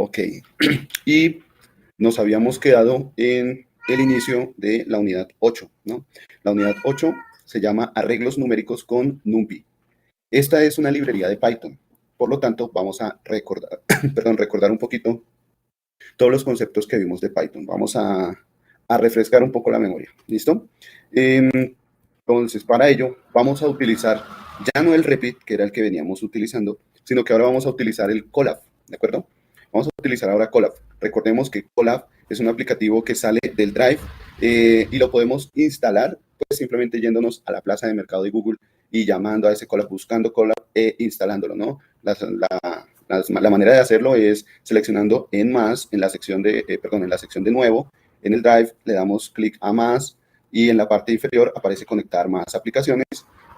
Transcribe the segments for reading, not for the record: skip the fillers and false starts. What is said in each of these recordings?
Ok. Y nos habíamos quedado en el inicio de la unidad 8, ¿no? La unidad 8 se llama Arreglos numéricos con NumPy. Esta es una librería de Python. Por lo tanto, vamos a recordar, recordar un poquito todos los conceptos que vimos de Python. Vamos a refrescar un poco la memoria. ¿Listo? Entonces, para ello, vamos a utilizar ya no el repeat, que era el que veníamos utilizando, sino que ahora vamos a utilizar el Colab, ¿de acuerdo? Vamos a utilizar ahora Colab. Recordemos que Colab es un aplicativo que sale del Drive y lo podemos instalar pues simplemente yéndonos a la plaza de mercado de Google y llamando a ese Colab, buscando Colab e instalándolo, ¿no? La manera de hacerlo es seleccionando en más, en la sección de nuevo, en el Drive, le damos clic a más y en la parte inferior aparece conectar más aplicaciones.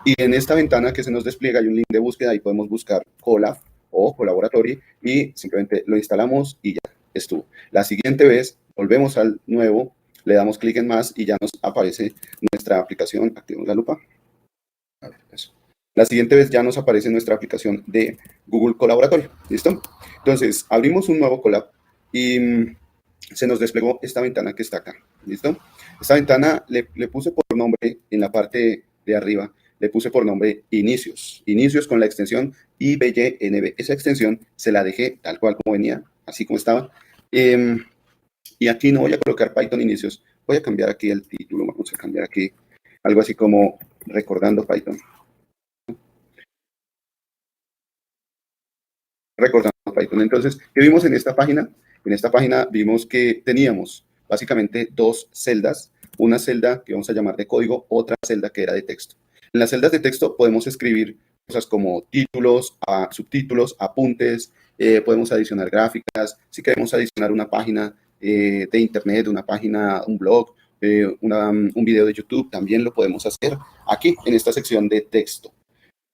Y en esta ventana que se nos despliega hay un link de búsqueda y podemos buscar Colab o Collaboratory y simplemente lo instalamos y ya estuvo. La siguiente vez volvemos al nuevo, le damos clic en más y ya nos aparece nuestra aplicación. Activamos la lupa. A ver, eso. La siguiente vez ya nos aparece nuestra aplicación de Google Colaboratorio. ¿Listo? Entonces, abrimos un nuevo Colab y se nos desplegó esta ventana que está acá. ¿Listo? Esta ventana le puse por nombre en la parte de arriba, le puse por nombre Inicios. Inicios con la extensión IBYNB. Esa extensión se la dejé tal cual como venía, así como estaba. Y aquí no voy a colocar Python Inicios. Voy a cambiar aquí el título. Vamos a cambiar aquí algo así como Recordando Python. Recordando Python. Entonces, ¿qué vimos en esta página? En esta página vimos que teníamos básicamente dos celdas. Una celda que vamos a llamar de código, otra celda que era de texto. En las celdas de texto podemos escribir cosas como títulos, subtítulos, apuntes, podemos adicionar gráficas. Si queremos adicionar una página de internet, una página, un blog, un video de YouTube, también lo podemos hacer aquí en esta sección de texto.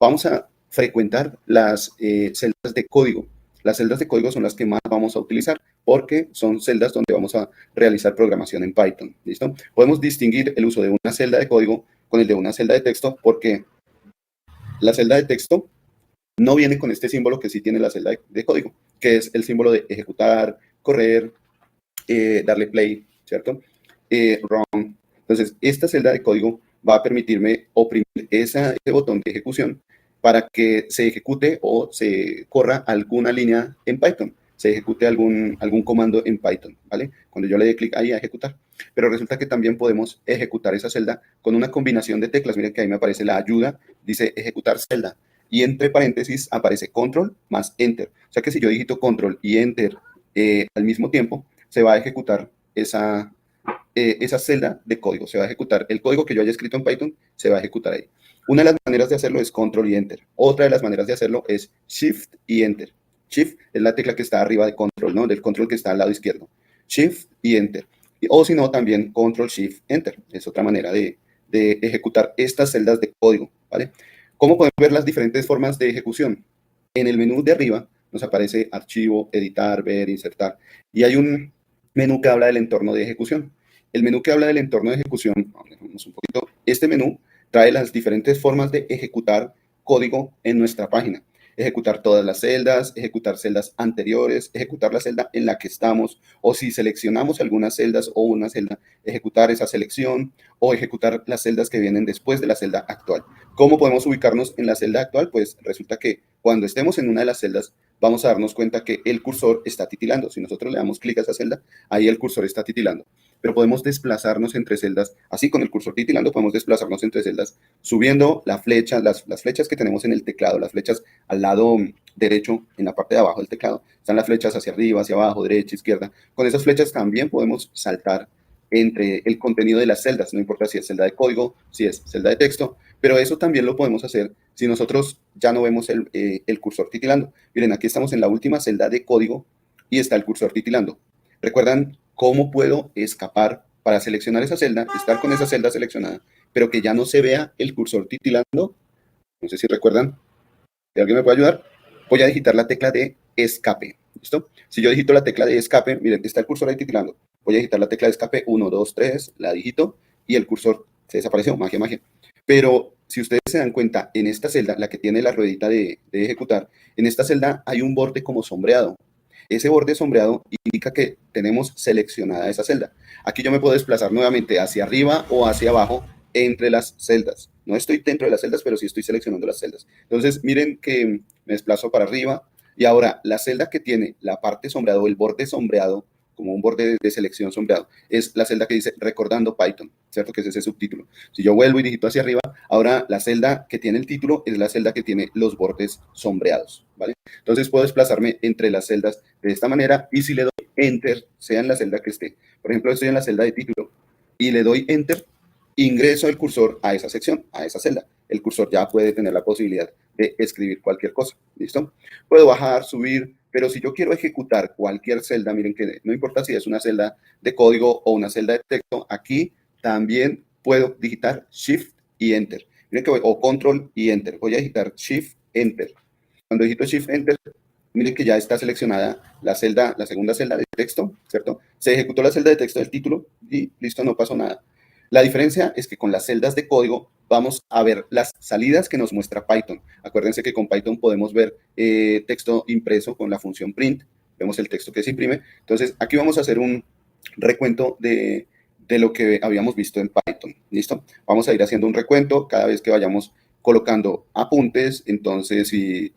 Vamos a frecuentar las celdas de código. Las celdas de código son las que más vamos a utilizar porque son celdas donde vamos a realizar programación en Python. ¿Listo? Podemos distinguir el uso de una celda de código con el de una celda de texto porque la celda de texto no viene con este símbolo que sí tiene la celda de código, que es el símbolo de ejecutar, correr, darle play, ¿cierto? Run. Entonces, esta celda de código va a permitirme oprimir ese botón de ejecución para que se ejecute o se corra alguna línea en Python, se ejecute algún comando en Python, ¿vale? Cuando yo le dé clic ahí a ejecutar. Pero resulta que también podemos ejecutar esa celda con una combinación de teclas. Miren que ahí me aparece la ayuda, dice ejecutar celda. Y entre paréntesis aparece control más enter. O sea que si yo digito control y enter al mismo tiempo, se va a ejecutar esa celda de código. Se va a ejecutar el código que yo haya escrito en Python, se va a ejecutar ahí. Una de las maneras de hacerlo es control y enter. Otra de las maneras de hacerlo es shift y enter. Shift es la tecla que está arriba de control, ¿no? Del control que está al lado izquierdo. Shift y enter. O si no, también control, shift, enter. Es otra manera de ejecutar estas celdas de código, ¿vale? ¿Cómo podemos ver las diferentes formas de ejecución? En el menú de arriba nos aparece archivo, editar, ver, insertar. Y hay un menú que habla del entorno de ejecución. El menú que habla del entorno de ejecución, vamos un poquito, este menú trae las diferentes formas de ejecutar código en nuestra página. Ejecutar todas las celdas, ejecutar celdas anteriores, ejecutar la celda en la que estamos, o si seleccionamos algunas celdas o una celda, ejecutar esa selección, o ejecutar las celdas que vienen después de la celda actual. ¿Cómo podemos ubicarnos en la celda actual? Pues resulta que cuando estemos en una de las celdas, vamos a darnos cuenta que el cursor está titilando. Si nosotros le damos clic a esa celda, ahí el cursor está titilando. Pero podemos desplazarnos entre celdas, así con el cursor titilando, podemos desplazarnos entre celdas, subiendo la flecha, las flechas que tenemos en el teclado, las flechas al lado derecho, en la parte de abajo del teclado, están las flechas hacia arriba, hacia abajo, derecha, izquierda. Con esas flechas también podemos saltar entre el contenido de las celdas, no importa si es celda de código, si es celda de texto, pero eso también lo podemos hacer si nosotros ya no vemos el cursor titilando. Miren, aquí estamos en la última celda de código y está el cursor titilando. ¿Recuerdan cómo puedo escapar para seleccionar esa celda, estar con esa celda seleccionada, pero que ya no se vea el cursor titilando? No sé si recuerdan. ¿Si alguien me puede ayudar? Voy a digitar la tecla de escape. ¿Listo? Si yo digito la tecla de escape, miren, está el cursor ahí titilando. Voy a digitar la tecla de escape, 1, 2, 3, la digito y el cursor se desapareció, magia, magia. Pero si ustedes se dan cuenta, en esta celda, la que tiene la ruedita de ejecutar, en esta celda hay un borde como sombreado. Ese borde sombreado indica que tenemos seleccionada esa celda. Aquí yo me puedo desplazar nuevamente hacia arriba o hacia abajo entre las celdas. No estoy dentro de las celdas, pero sí estoy seleccionando las celdas. Entonces, miren que me desplazo para arriba y ahora la celda que tiene la parte sombreada o el borde sombreado, como un borde de selección sombreado, es la celda que dice recordando Python, ¿cierto? Que es ese subtítulo. Si yo vuelvo y digito hacia arriba, ahora la celda que tiene el título es la celda que tiene los bordes sombreados, ¿vale? Entonces puedo desplazarme entre las celdas de esta manera y si le doy Enter, sea en la celda que esté. Por ejemplo, estoy en la celda de título y le doy Enter, ingreso el cursor a esa sección, a esa celda. El cursor ya puede tener la posibilidad de escribir cualquier cosa, ¿listo? Puedo bajar, subir, pero si yo quiero ejecutar cualquier celda, miren que no importa si es una celda de código o una celda de texto, aquí también puedo digitar Shift y Enter. Miren que voy, o Control y Enter. Voy a digitar Shift, Enter. Cuando digito Shift, Enter, miren que ya está seleccionada la celda, la segunda celda de texto, ¿cierto? Se ejecutó la celda de texto del título y listo, no pasó nada. La diferencia es que con las celdas de código vamos a ver las salidas que nos muestra Python. Acuérdense que con Python podemos ver texto impreso con la función print. Vemos el texto que se imprime. Entonces, aquí vamos a hacer un recuento de lo que habíamos visto en Python. ¿Listo? Vamos a ir haciendo un recuento cada vez que vayamos colocando apuntes. Entonces, si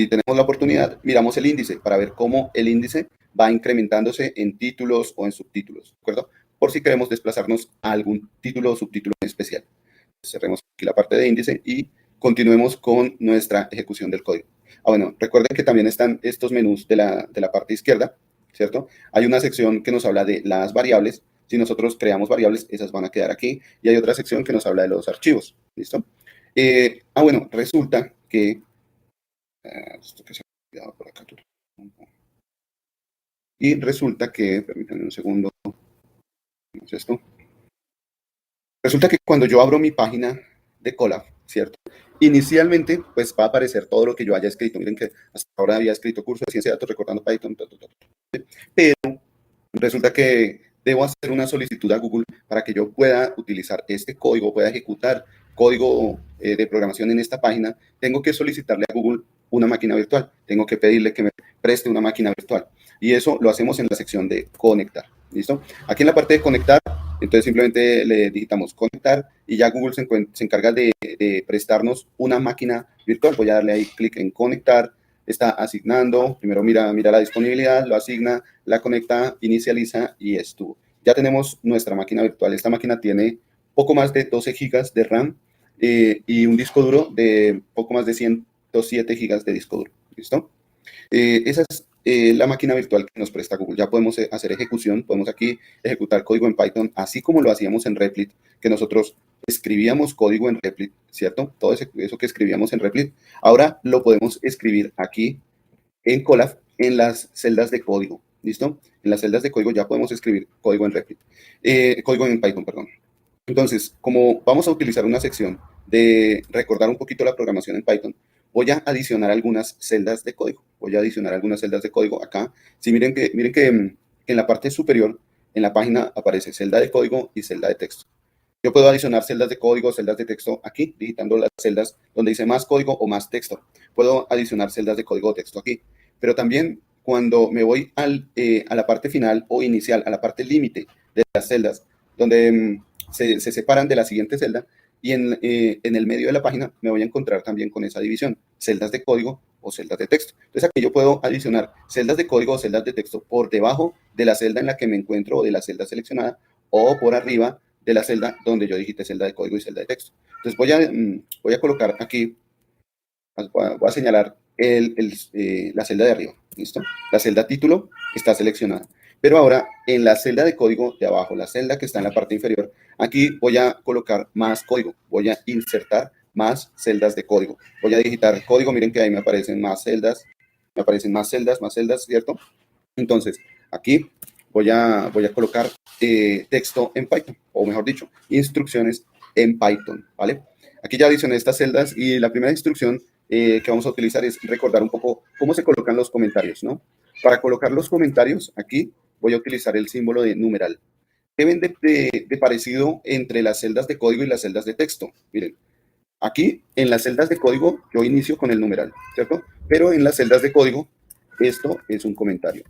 tenemos la oportunidad, miramos el índice para ver cómo el índice va incrementándose en títulos o en subtítulos. ¿De acuerdo? Por si queremos desplazarnos a algún título o subtítulo en especial. Cerremos aquí la parte de índice y continuemos con nuestra ejecución del código. Bueno, recuerden que también están estos menús de la parte izquierda, ¿cierto? Hay una sección que nos habla de las variables. Si nosotros creamos variables, esas van a quedar aquí. Y hay otra sección que nos habla de los archivos, ¿listo? Bueno, resulta que... esto que se ha quedado por acá. Y resulta que, permítanme un segundo, esto. Resulta que cuando yo abro mi página de Colab, ¿cierto? Inicialmente, pues va a aparecer todo lo que yo haya escrito. Miren que hasta ahora había escrito curso de ciencia de datos recordando Python, pero resulta que debo hacer una solicitud a Google para que yo pueda utilizar este código, pueda ejecutar código de programación en esta página. Tengo que solicitarle a Google una máquina virtual. Tengo que pedirle que me preste una máquina virtual. Y eso lo hacemos en la sección de conectar. ¿Listo? Aquí en la parte de conectar, entonces simplemente le digitamos conectar y ya Google se encarga de prestarnos una máquina virtual. Voy a darle ahí clic en conectar. Está asignando, primero mira la disponibilidad, lo asigna, la conecta, inicializa y estuvo. Ya tenemos nuestra máquina virtual. Esta máquina tiene poco más de 12 gigas de RAM y un disco duro de poco más de 107 gigas de disco duro. ¿Listo? Esa es la máquina virtual que nos presta Google. Ya podemos hacer ejecución, podemos aquí ejecutar código en Python, así como lo hacíamos en Replit, que nosotros escribíamos código en Replit, ¿cierto? Todo eso que escribíamos en Replit, ahora lo podemos escribir aquí en Colab en las celdas de código, ¿listo? En las celdas de código ya podemos escribir código en Replit, código en Python, perdón. Entonces, como vamos a utilizar una sección de recordar un poquito la programación en Python, voy a adicionar algunas celdas de código. Voy a adicionar algunas celdas de código acá. Sí, miren que en la parte superior, en la página, aparece celda de código y celda de texto. Yo puedo adicionar celdas de código, celdas de texto aquí, digitando las celdas donde dice más código o más texto. Puedo adicionar celdas de código o texto aquí. Pero también cuando me voy a la parte final o inicial, a la parte límite de las celdas, donde se separan de la siguiente celda, y en el medio de la página me voy a encontrar también con esa división, celdas de código o celdas de texto. Entonces aquí yo puedo adicionar celdas de código o celdas de texto por debajo de la celda en la que me encuentro o de la celda seleccionada o por arriba de la celda donde yo digité celda de código y celda de texto. Entonces voy a colocar aquí, voy a señalar la celda de arriba, ¿listo? La celda título está seleccionada. Pero ahora en la celda de código de abajo, la celda que está en la parte inferior, aquí voy a colocar más código, voy a insertar más celdas de código. Voy a digitar código, miren que ahí me aparecen más celdas, más celdas, ¿cierto? Entonces, aquí voy a colocar texto en Python, o mejor dicho, instrucciones en Python, ¿vale? Aquí ya adicioné estas celdas y la primera instrucción que vamos a utilizar es recordar un poco cómo se colocan los comentarios, ¿no? Para colocar los comentarios, aquí voy a utilizar el símbolo de numeral. ¿Qué ven de parecido entre las celdas de código y las celdas de texto? Miren, aquí en las celdas de código yo inicio con el numeral, ¿cierto? Pero en las celdas de código esto es un comentario,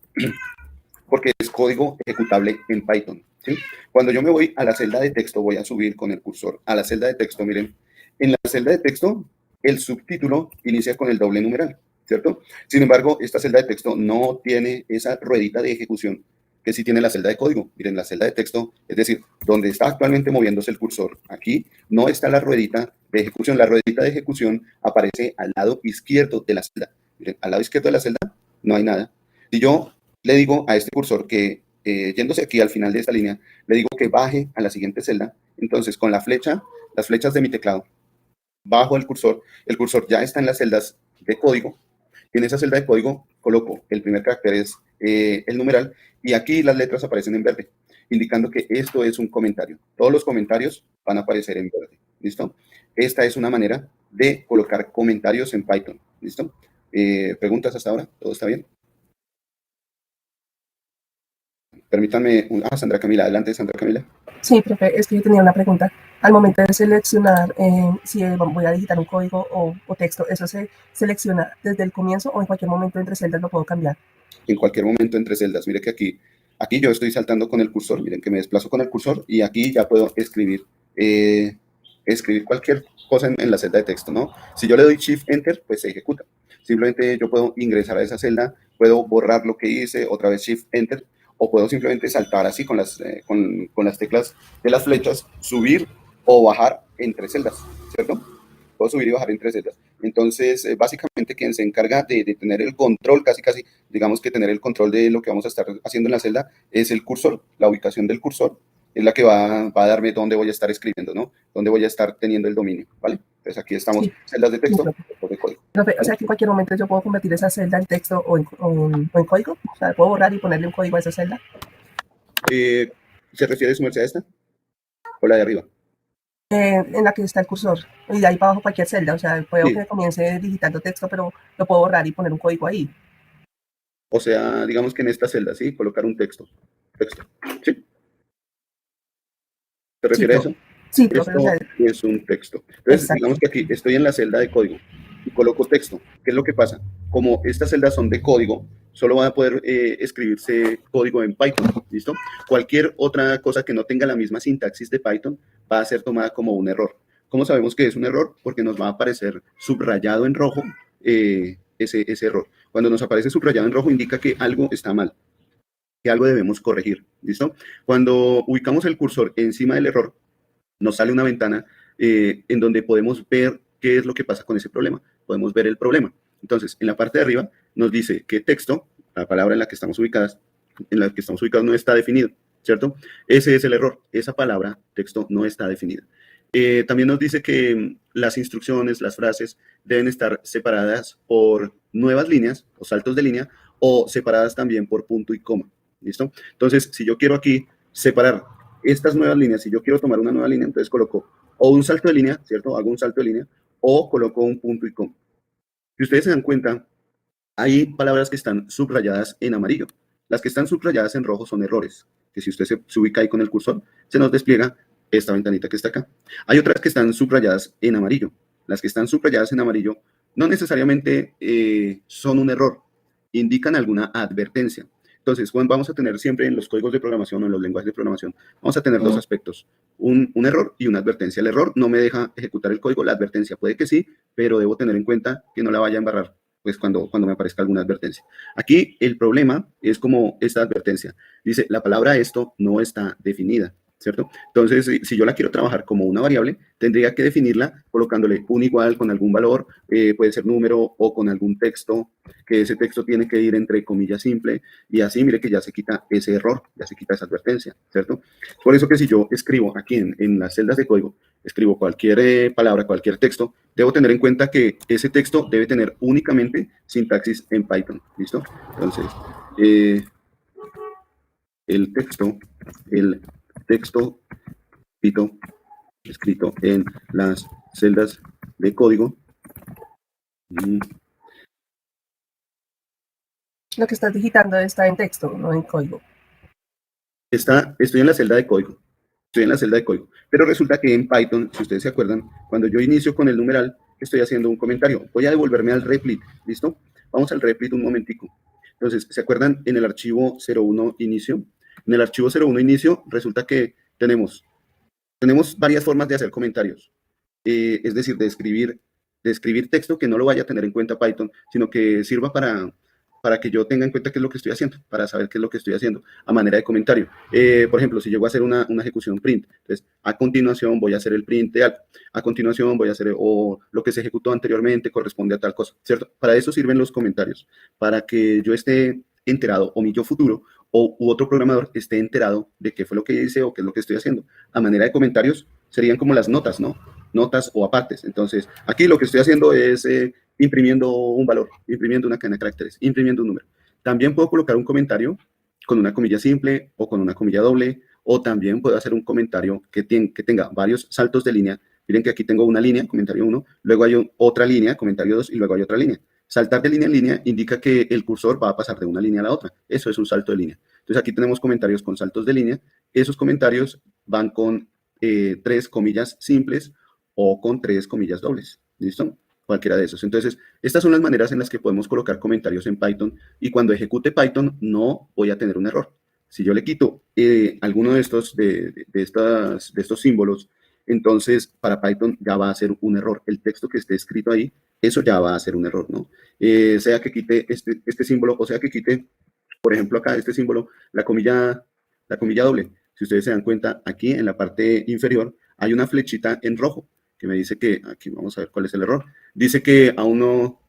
porque es código ejecutable en Python, ¿sí? Cuando yo me voy a la celda de texto, voy a subir con el cursor a la celda de texto, miren, en la celda de texto, el subtítulo inicia con el doble numeral, ¿cierto? Sin embargo, esta celda de texto no tiene esa ruedita de ejecución que sí tiene la celda de código. Miren, la celda de texto, es decir, donde está actualmente moviéndose el cursor, aquí no está la ruedita de ejecución. La ruedita de ejecución aparece al lado izquierdo de la celda. Miren, al lado izquierdo de la celda no hay nada. Si yo le digo a este cursor que, yéndose aquí al final de esta línea, le digo que baje a la siguiente celda, entonces con la flecha, las flechas de mi teclado, bajo el cursor ya está en las celdas de código, y en esa celda de código coloco el primer carácter es el numeral, y aquí las letras aparecen en verde, indicando que esto es un comentario. Todos los comentarios van a aparecer en verde, ¿listo? Esta es una manera de colocar comentarios en Python, ¿listo? ¿Preguntas hasta ahora? ¿Todo está bien? Permítanme, Sandra Camila, adelante, Sandra Camila. Sí, profe, es que yo tenía una pregunta. Al momento de seleccionar si voy a digitar un código o texto, ¿eso se selecciona desde el comienzo o en cualquier momento entre celdas lo puedo cambiar? En cualquier momento entre celdas. Mire que aquí yo estoy saltando con el cursor, miren que me desplazo con el cursor y aquí ya puedo escribir cualquier cosa en la celda de texto, ¿no? Si yo le doy Shift Enter, pues se ejecuta. Simplemente yo puedo ingresar a esa celda, puedo borrar lo que hice, otra vez Shift Enter, o puedo simplemente saltar así con las teclas de las flechas, subir o bajar entre celdas, ¿cierto? Puedo subir y bajar entre celdas. Entonces, básicamente quien se encarga de tener el control, casi, digamos que tener el control de lo que vamos a estar haciendo en la celda, es el cursor, la ubicación del cursor, es la que va a darme dónde voy a estar escribiendo, ¿no? Dónde voy a estar teniendo el dominio, ¿vale? Entonces aquí estamos, Sí. celdas de texto Sí, o de código. profe, o sea que en cualquier momento yo puedo convertir esa celda en texto o en código. O sea, puedo borrar y ponerle un código a esa celda. ¿Se refiere su merced a esta? ¿O la de arriba? En la que está el cursor. Y de ahí para abajo cualquier celda. O sea, puedo Sí. que comience digitando texto, pero lo puedo borrar y poner un código ahí. O sea, digamos que en esta celda, ¿sí? Colocar un texto. ¿Sí? ¿Se Sí, refiere a profe. eso? Sí, profe, o sea, Esto es un texto. Entonces, exacto. digamos que aquí estoy en la celda de código y coloco texto. ¿Qué es lo que pasa? Como estas celdas son de código, solo van a poder escribirse código en Python, ¿listo? Cualquier otra cosa que no tenga la misma sintaxis de Python va a ser tomada como un error. ¿Cómo sabemos que es un error? Porque nos va a aparecer subrayado en rojo ese error. Cuando nos aparece subrayado en rojo indica que algo está mal, que algo debemos corregir, ¿listo? Cuando ubicamos el cursor encima del error, nos sale una ventana en donde podemos ver qué es lo que pasa con ese problema. Podemos ver el problema. Entonces, en la parte de arriba nos dice que texto, la palabra en la que estamos ubicados no está definido, ¿cierto? Ese es el error. Esa palabra, texto, no está definida. También nos dice que las instrucciones, las frases, deben estar separadas por nuevas líneas o saltos de línea o separadas también por punto y coma. ¿Listo? Entonces, si yo quiero aquí separar estas nuevas líneas, si yo quiero tomar una nueva línea, entonces coloco o un salto de línea, ¿cierto? Hago un salto de línea o coloco un punto y coma. Si ustedes se dan cuenta, hay palabras que están subrayadas en amarillo. Las que están subrayadas en rojo son errores, que si usted se ubica ahí con el cursor, se nos despliega esta ventanita que está acá. Hay otras que están subrayadas en amarillo. Las que están subrayadas en amarillo no necesariamente son un error, indican alguna advertencia. Entonces, vamos a tener siempre en los códigos de programación o en los lenguajes de programación, vamos a tener dos aspectos, un error y una advertencia. El error no me deja ejecutar el código, la advertencia puede que sí, pero debo tener en cuenta que no la vaya a embarrar pues cuando me aparezca alguna advertencia. Aquí el problema es como esta advertencia. Dice, la palabra esto no está definida, ¿cierto? Entonces, si yo la quiero trabajar como una variable, tendría que definirla colocándole un igual con algún valor, puede ser número o con algún texto, que ese texto tiene que ir entre comillas simple, y así mire que ya se quita ese error, ya se quita esa advertencia, ¿cierto? Por eso que si yo escribo aquí en las celdas de código, escribo cualquier palabra, cualquier texto, debo tener en cuenta que ese texto debe tener únicamente sintaxis en Python, ¿listo? Entonces, el texto escrito en las celdas de código. Lo que estás digitando está en texto, no en código. Estoy en la celda de código. Estoy en la celda de código. Pero resulta que en Python, si ustedes se acuerdan, cuando yo inicio con el numeral, estoy haciendo un comentario. Voy a devolverme al replit, ¿listo? Vamos al replit un momentico. Entonces, ¿se acuerdan en el archivo 01 inicio? En el archivo 01 inicio resulta que tenemos varias formas de hacer comentarios. Es decir, de escribir texto que no lo vaya a tener en cuenta Python, sino que sirva para que yo tenga en cuenta qué es lo que estoy haciendo, para saber qué es lo que estoy haciendo a manera de comentario. Por ejemplo, si llego a hacer una ejecución print, entonces a continuación voy a hacer el print de algo, a continuación voy a hacer, o lo que se ejecutó anteriormente corresponde a tal cosa, ¿cierto? Para eso sirven los comentarios, para que yo esté enterado, o mi yo futuro, u otro programador esté enterado de qué fue lo que hice o qué es lo que estoy haciendo. A manera de comentarios serían como las notas, ¿no? Notas o apartes. Entonces, aquí lo que estoy haciendo es imprimiendo un valor, imprimiendo una cadena de caracteres, imprimiendo un número. También puedo colocar un comentario con una comilla simple o con una comilla doble, o también puedo hacer un comentario que tenga varios saltos de línea. Miren que aquí tengo una línea, comentario 1, luego hay otra línea, comentario 2, y luego hay otra línea. Saltar de línea en línea indica que el cursor va a pasar de una línea a la otra. Eso es un salto de línea. Entonces aquí tenemos comentarios con saltos de línea. Esos comentarios van con 3 comillas simples o con 3 comillas dobles. ¿Listo? Cualquiera de esos. Entonces, estas son las maneras en las que podemos colocar comentarios en Python, y cuando ejecute Python no voy a tener un error. Si yo le quito alguno de estos símbolos, entonces para Python ya va a ser un error. El texto que esté escrito ahí, eso ya va a ser un error, ¿no? Sea que quite este símbolo, o sea que quite, por ejemplo, acá este símbolo, la comilla doble. Si ustedes se dan cuenta, aquí en la parte inferior hay una flechita en rojo que me dice que, aquí vamos a ver cuál es el error, dice que aún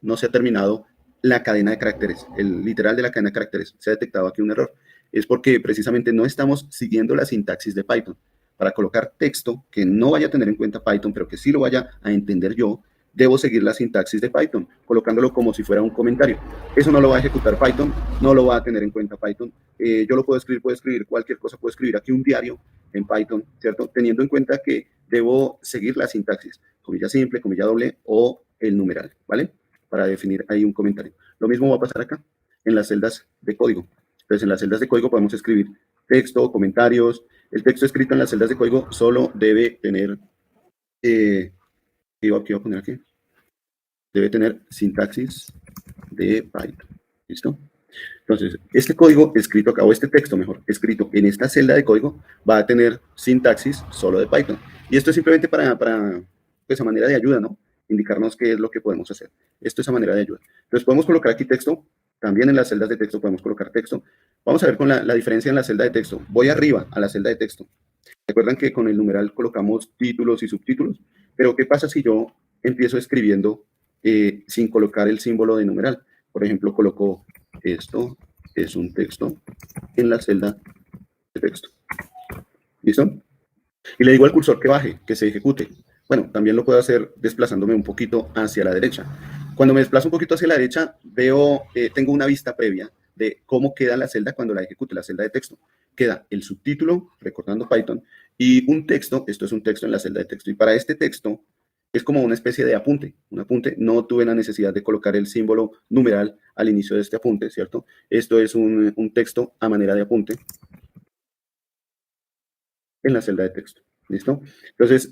no se ha terminado la cadena de caracteres, el literal de la cadena de caracteres. Se ha detectado aquí un error. Es porque precisamente no estamos siguiendo la sintaxis de Python. Para colocar texto que no vaya a tener en cuenta Python, pero que sí lo vaya a entender yo, debo seguir la sintaxis de Python, colocándolo como si fuera un comentario. Eso no lo va a ejecutar Python, no lo va a tener en cuenta Python. Yo lo puedo escribir cualquier cosa, puedo escribir aquí un diario en Python, ¿cierto? Teniendo en cuenta que debo seguir la sintaxis, comilla simple, comilla doble o el numeral, ¿vale? Para definir ahí un comentario. Lo mismo va a pasar acá, en las celdas de código. Entonces, en las celdas de código podemos escribir texto, comentarios. El texto escrito en las celdas de código solo debe tener, ¿qué iba a poner aquí? Debe tener sintaxis de Python. ¿Listo? Entonces, este código escrito acá, o este texto mejor, escrito en esta celda de código, va a tener sintaxis solo de Python. Y esto es simplemente para pues, a manera de ayuda, ¿no? Indicarnos qué es lo que podemos hacer. Esto es a manera de ayuda. Entonces, podemos colocar aquí texto. También en las celdas de texto podemos colocar texto. Vamos a ver con la diferencia en la celda de texto. Voy arriba a la celda de texto. ¿Recuerdan que con el numeral colocamos títulos y subtítulos? Pero, ¿qué pasa si yo empiezo escribiendo sin colocar el símbolo de numeral? Por ejemplo, coloco esto es un texto en la celda de texto. ¿Listo? Y le digo al cursor que baje, que se ejecute. Bueno, también lo puedo hacer desplazándome un poquito hacia la derecha. Cuando me desplazo un poquito hacia la derecha, tengo una vista previa de cómo queda la celda cuando la ejecute, la celda de texto. Queda el subtítulo, recordando Python, y un texto, esto es un texto en la celda de texto. Y para este texto es como una especie de apunte, un apunte. No tuve la necesidad de colocar el símbolo numeral al inicio de este apunte, ¿cierto? Esto es un texto a manera de apunte en la celda de texto. ¿Listo? Entonces,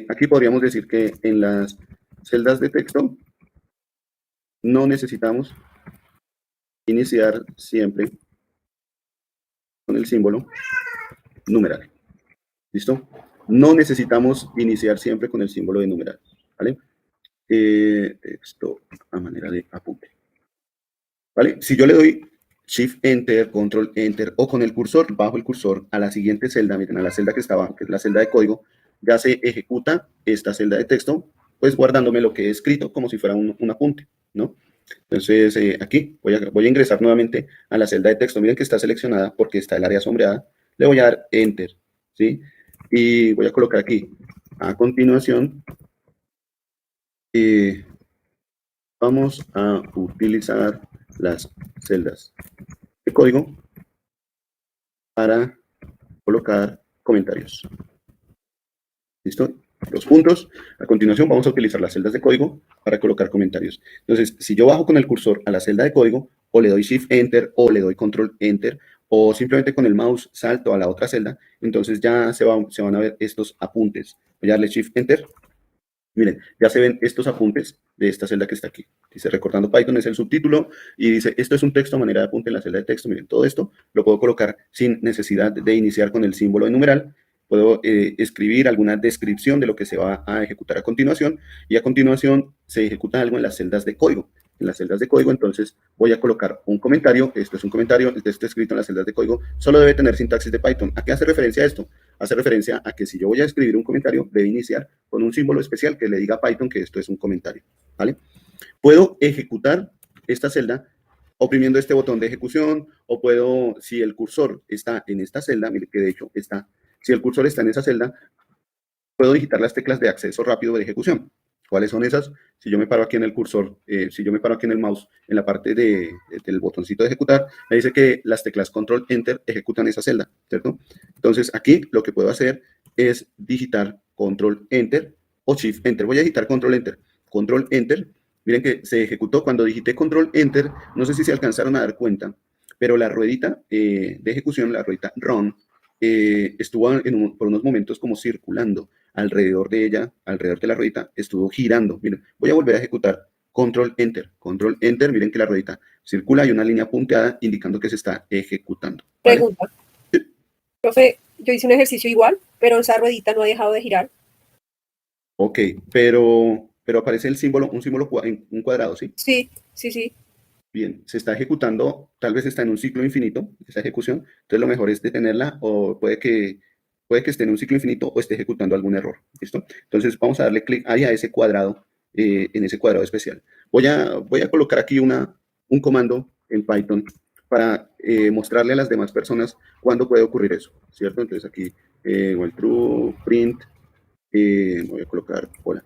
aquí podríamos decir que en las celdas de texto no necesitamos iniciar siempre con el símbolo numeral. ¿Listo? No necesitamos iniciar siempre con el símbolo de numeral. ¿Vale? Texto a manera de apunte. ¿Vale? Si yo le doy Shift Enter, Control Enter, o con el cursor, bajo el cursor a la siguiente celda, miren, a la celda que estaba, que es la celda de código, ya se ejecuta esta celda de texto, pues guardándome lo que he escrito como si fuera un apunte, ¿no? Entonces, aquí voy a ingresar nuevamente a la celda de texto. Miren que está seleccionada porque está el área sombreada. Le voy a dar Enter, ¿sí? Y voy a colocar aquí, a continuación, vamos a utilizar las celdas de código para colocar comentarios. ¿Listo? Los puntos. A continuación vamos a utilizar las celdas de código para colocar comentarios. Entonces, si yo bajo con el cursor a la celda de código, o le doy Shift Enter, o le doy Control Enter, o simplemente con el mouse salto a la otra celda, entonces ya se van a ver estos apuntes. Voy a darle Shift Enter. Miren, ya se ven estos apuntes de esta celda que está aquí. Dice Recordando Python, es el subtítulo, y dice, esto es un texto a manera de apunte en la celda de texto. Miren, todo esto lo puedo colocar sin necesidad de iniciar con el símbolo de numeral. Puedo escribir alguna descripción de lo que se va a ejecutar a continuación, y a continuación se ejecuta algo en las celdas de código. En las celdas de código, entonces voy a colocar un comentario. Esto es un comentario, el texto escrito en las celdas de código solo debe tener sintaxis de Python. ¿A qué hace referencia esto? Hace referencia a que si yo voy a escribir un comentario, debe iniciar con un símbolo especial que le diga a Python que esto es un comentario, ¿vale? Puedo ejecutar esta celda oprimiendo este botón de ejecución, o puedo, si el cursor está en esta celda, mire que de hecho está, si el cursor está en esa celda, puedo digitar las teclas de acceso rápido de ejecución. ¿Cuáles son esas? Si yo me paro aquí en el cursor, si yo me paro aquí en el mouse, en la parte del botoncito de ejecutar, me dice que las teclas Control Enter ejecutan esa celda, ¿cierto? Entonces aquí lo que puedo hacer es digitar Control Enter o Shift Enter. Voy a digitar Control Enter. Control Enter. Miren que se ejecutó cuando digité Control Enter. No sé si se alcanzaron a dar cuenta, pero la ruedita de ejecución, la ruedita Run, estuvo por unos momentos como circulando alrededor de ella, alrededor de la ruedita, estuvo girando. Miren, voy a volver a ejecutar Control Enter. Control Enter, miren que la ruedita circula y una línea punteada indicando que se está ejecutando. ¿Vale? Pregunta. Sí. Profe, yo hice un ejercicio igual, pero esa ruedita no ha dejado de girar. Ok, pero aparece el símbolo, un símbolo, un cuadrado, ¿sí? Sí, sí, sí. Bien, se está ejecutando, tal vez está en un ciclo infinito, esa ejecución, entonces lo mejor es detenerla, o puede que esté en un ciclo infinito o esté ejecutando algún error, ¿listo? Entonces vamos a darle clic ahí a ese cuadrado, en ese cuadrado especial. Voy a colocar aquí un comando en Python para mostrarle a las demás personas cuándo puede ocurrir eso, ¿cierto? Entonces aquí, while true, print, voy a colocar hola.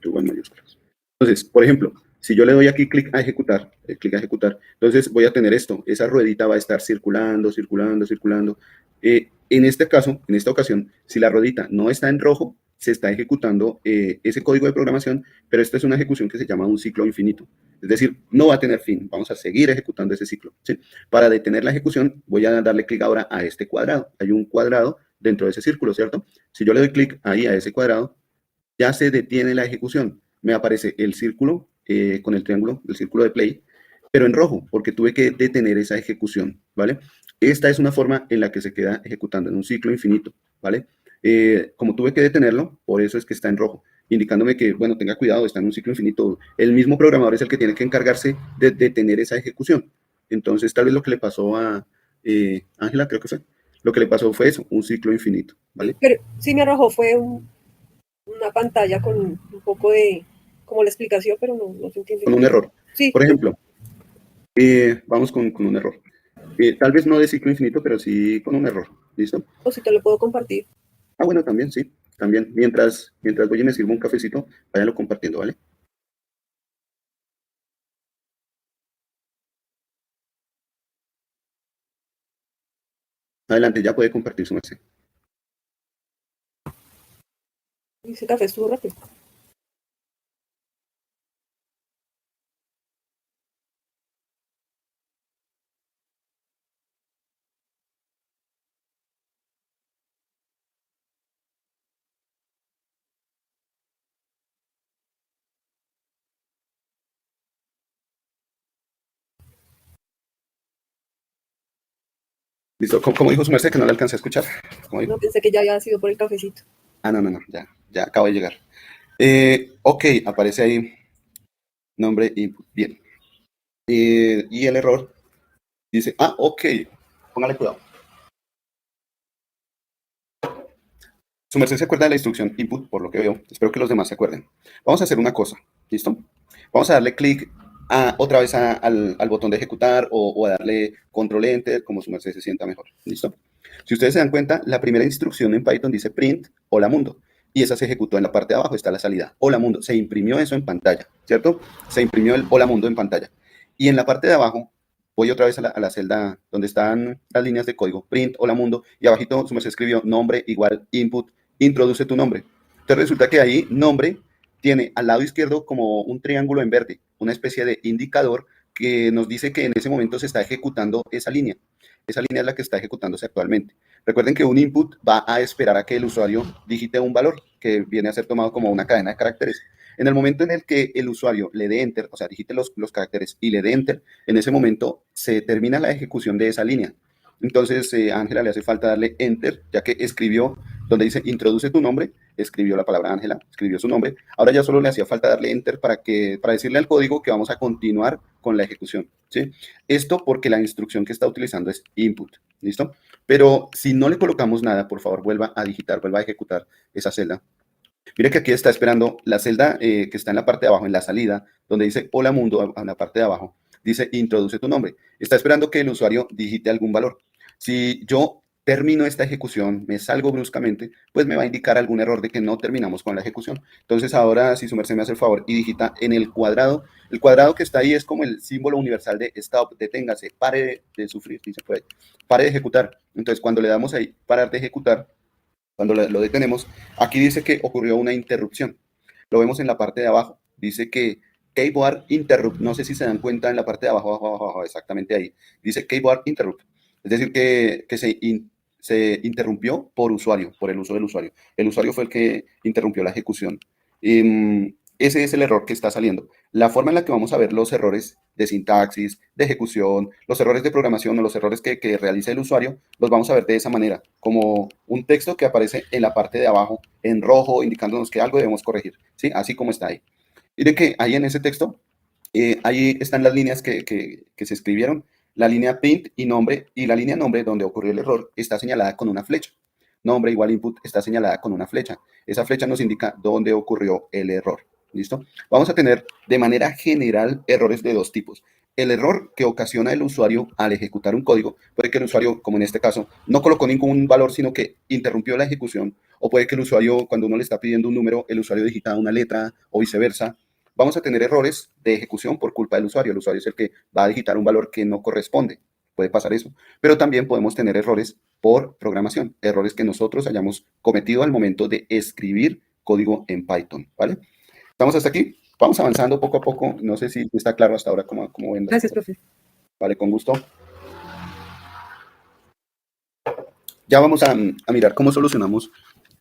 True en mayúsculas. Entonces, por ejemplo, si yo le doy aquí clic a ejecutar, entonces voy a tener esto, esa ruedita va a estar circulando, circulando, circulando. En este caso, en esta ocasión, si la ruedita no está en rojo, se está ejecutando ese código de programación, pero esta es una ejecución que se llama un ciclo infinito. Es decir, no va a tener fin, vamos a seguir ejecutando ese ciclo, ¿sí? Para detener la ejecución, voy a darle clic ahora a este cuadrado. Hay un cuadrado dentro de ese círculo, ¿cierto? Si yo le doy clic ahí a ese cuadrado, ya se detiene la ejecución. Me aparece el círculo con el triángulo, el círculo de play, pero en rojo, porque tuve que detener esa ejecución, ¿vale? Esta es una forma en la que se queda ejecutando en un ciclo infinito, ¿vale? Como tuve que detenerlo, por eso es que está en rojo, indicándome que, bueno, tenga cuidado, está en un ciclo infinito. El mismo programador es el que tiene que encargarse de detener esa ejecución. Entonces, tal vez lo que le pasó a Ángela, creo que fue, lo que le pasó fue eso, un ciclo infinito, ¿vale? Pero sí me arrojó, fue una pantalla con un poco de, como la explicación, pero no se entiende. Con un error. Sí. Por ejemplo, vamos con un error. Tal vez no de ciclo infinito, pero sí con un error. ¿Listo? O si te lo puedo compartir. Ah, bueno, también, sí. También, mientras voy y me sirvo un cafecito, váyanlo compartiendo, ¿vale? Adelante, ya puede compartir su merced. Ese café estuvo rápido. ¿Listo? ¿Cómo dijo su merced que no le alcancé a escuchar? No, pensé que ya había sido por el cafecito. Ah, no, ya acabo de llegar. Ok, aparece ahí nombre input. Bien. Y el error dice, ok, póngale cuidado. Su merced se acuerda de la instrucción input, por lo que veo. Espero que los demás se acuerden. Vamos a hacer una cosa, ¿listo? Vamos a darle clic otra vez al botón de ejecutar o a darle control enter, como su merced se sienta mejor, ¿listo? Si ustedes se dan cuenta, la primera instrucción en Python dice print hola mundo, y esa se ejecutó en la parte de abajo, está la salida, hola mundo, se imprimió eso en pantalla, ¿cierto? Se imprimió el hola mundo en pantalla. Y en la parte de abajo, voy otra vez a la celda donde están las líneas de código, print hola mundo, y abajito su merced escribió nombre igual input, introduce tu nombre. Entonces resulta que ahí nombre tiene al lado izquierdo como un triángulo en verde, una especie de indicador que nos dice que en ese momento se está ejecutando esa línea. esa línea es la que está ejecutándose actualmente. Recuerden que un input va a esperar a que el usuario digite un valor que viene a ser tomado como una cadena de caracteres. En el momento en el que el usuario le dé enter, o sea, digite los caracteres y le dé enter, en ese momento se termina la ejecución de esa línea. Entonces, a Ángela le hace falta darle enter, ya que escribió donde dice introduce tu nombre, escribió la palabra Ángela, escribió su nombre. Ahora ya solo le hacía falta darle enter para decirle al código que vamos a continuar con la ejecución, ¿sí? Esto porque la instrucción que está utilizando es input, ¿listo? Pero si no le colocamos nada, por favor, vuelva a digitar, vuelva a ejecutar esa celda. Mire que aquí está esperando la celda que está en la parte de abajo, en la salida, donde dice hola mundo, en la parte de abajo, dice introduce tu nombre. Está esperando que el usuario digite algún valor. Si yo termino esta ejecución, me salgo bruscamente, pues me va a indicar algún error de que no terminamos con la ejecución. Entonces ahora, si su merced me hace el favor y digita en el cuadrado que está ahí es como el símbolo universal de stop, deténgase, pare de sufrir, dice por ahí, pare de ejecutar. Entonces cuando le damos ahí parar de ejecutar, cuando lo detenemos, aquí dice que ocurrió una interrupción. Lo vemos en la parte de abajo. Dice que keyboard interrupt. No sé si se dan cuenta en la parte de abajo, abajo, exactamente ahí. Dice keyboard interrupt. Es decir, que se interrumpió por usuario, por el uso del usuario. El usuario fue el que interrumpió la ejecución. Ese es el error que está saliendo. La forma en la que vamos a ver los errores de sintaxis, de ejecución, los errores de programación o los errores que realiza el usuario, los vamos a ver de esa manera, como un texto que aparece en la parte de abajo en rojo, indicándonos que algo debemos corregir, ¿sí? Así como está ahí. Miren que ahí en ese texto, ahí están las líneas que se escribieron. La línea print y nombre, y la línea nombre donde ocurrió el error está señalada con una flecha. Nombre igual input está señalada con una flecha. Esa flecha nos indica dónde ocurrió el error. ¿Listo? Vamos a tener de manera general errores de dos tipos. El error que ocasiona el usuario al ejecutar un código, puede que el usuario, como en este caso, no colocó ningún valor, sino que interrumpió la ejecución, o puede que el usuario, cuando uno le está pidiendo un número, el usuario digita una letra o viceversa. Vamos a tener errores de ejecución por culpa del usuario. El usuario es el que va a digitar un valor que no corresponde. Puede pasar eso. Pero también podemos tener errores por programación, errores que nosotros hayamos cometido al momento de escribir código en Python, ¿vale? ¿Estamos hasta aquí? Vamos avanzando poco a poco. No sé si está claro hasta ahora cómo ven. Gracias, profe. Vale, con gusto. Ya vamos a mirar cómo solucionamos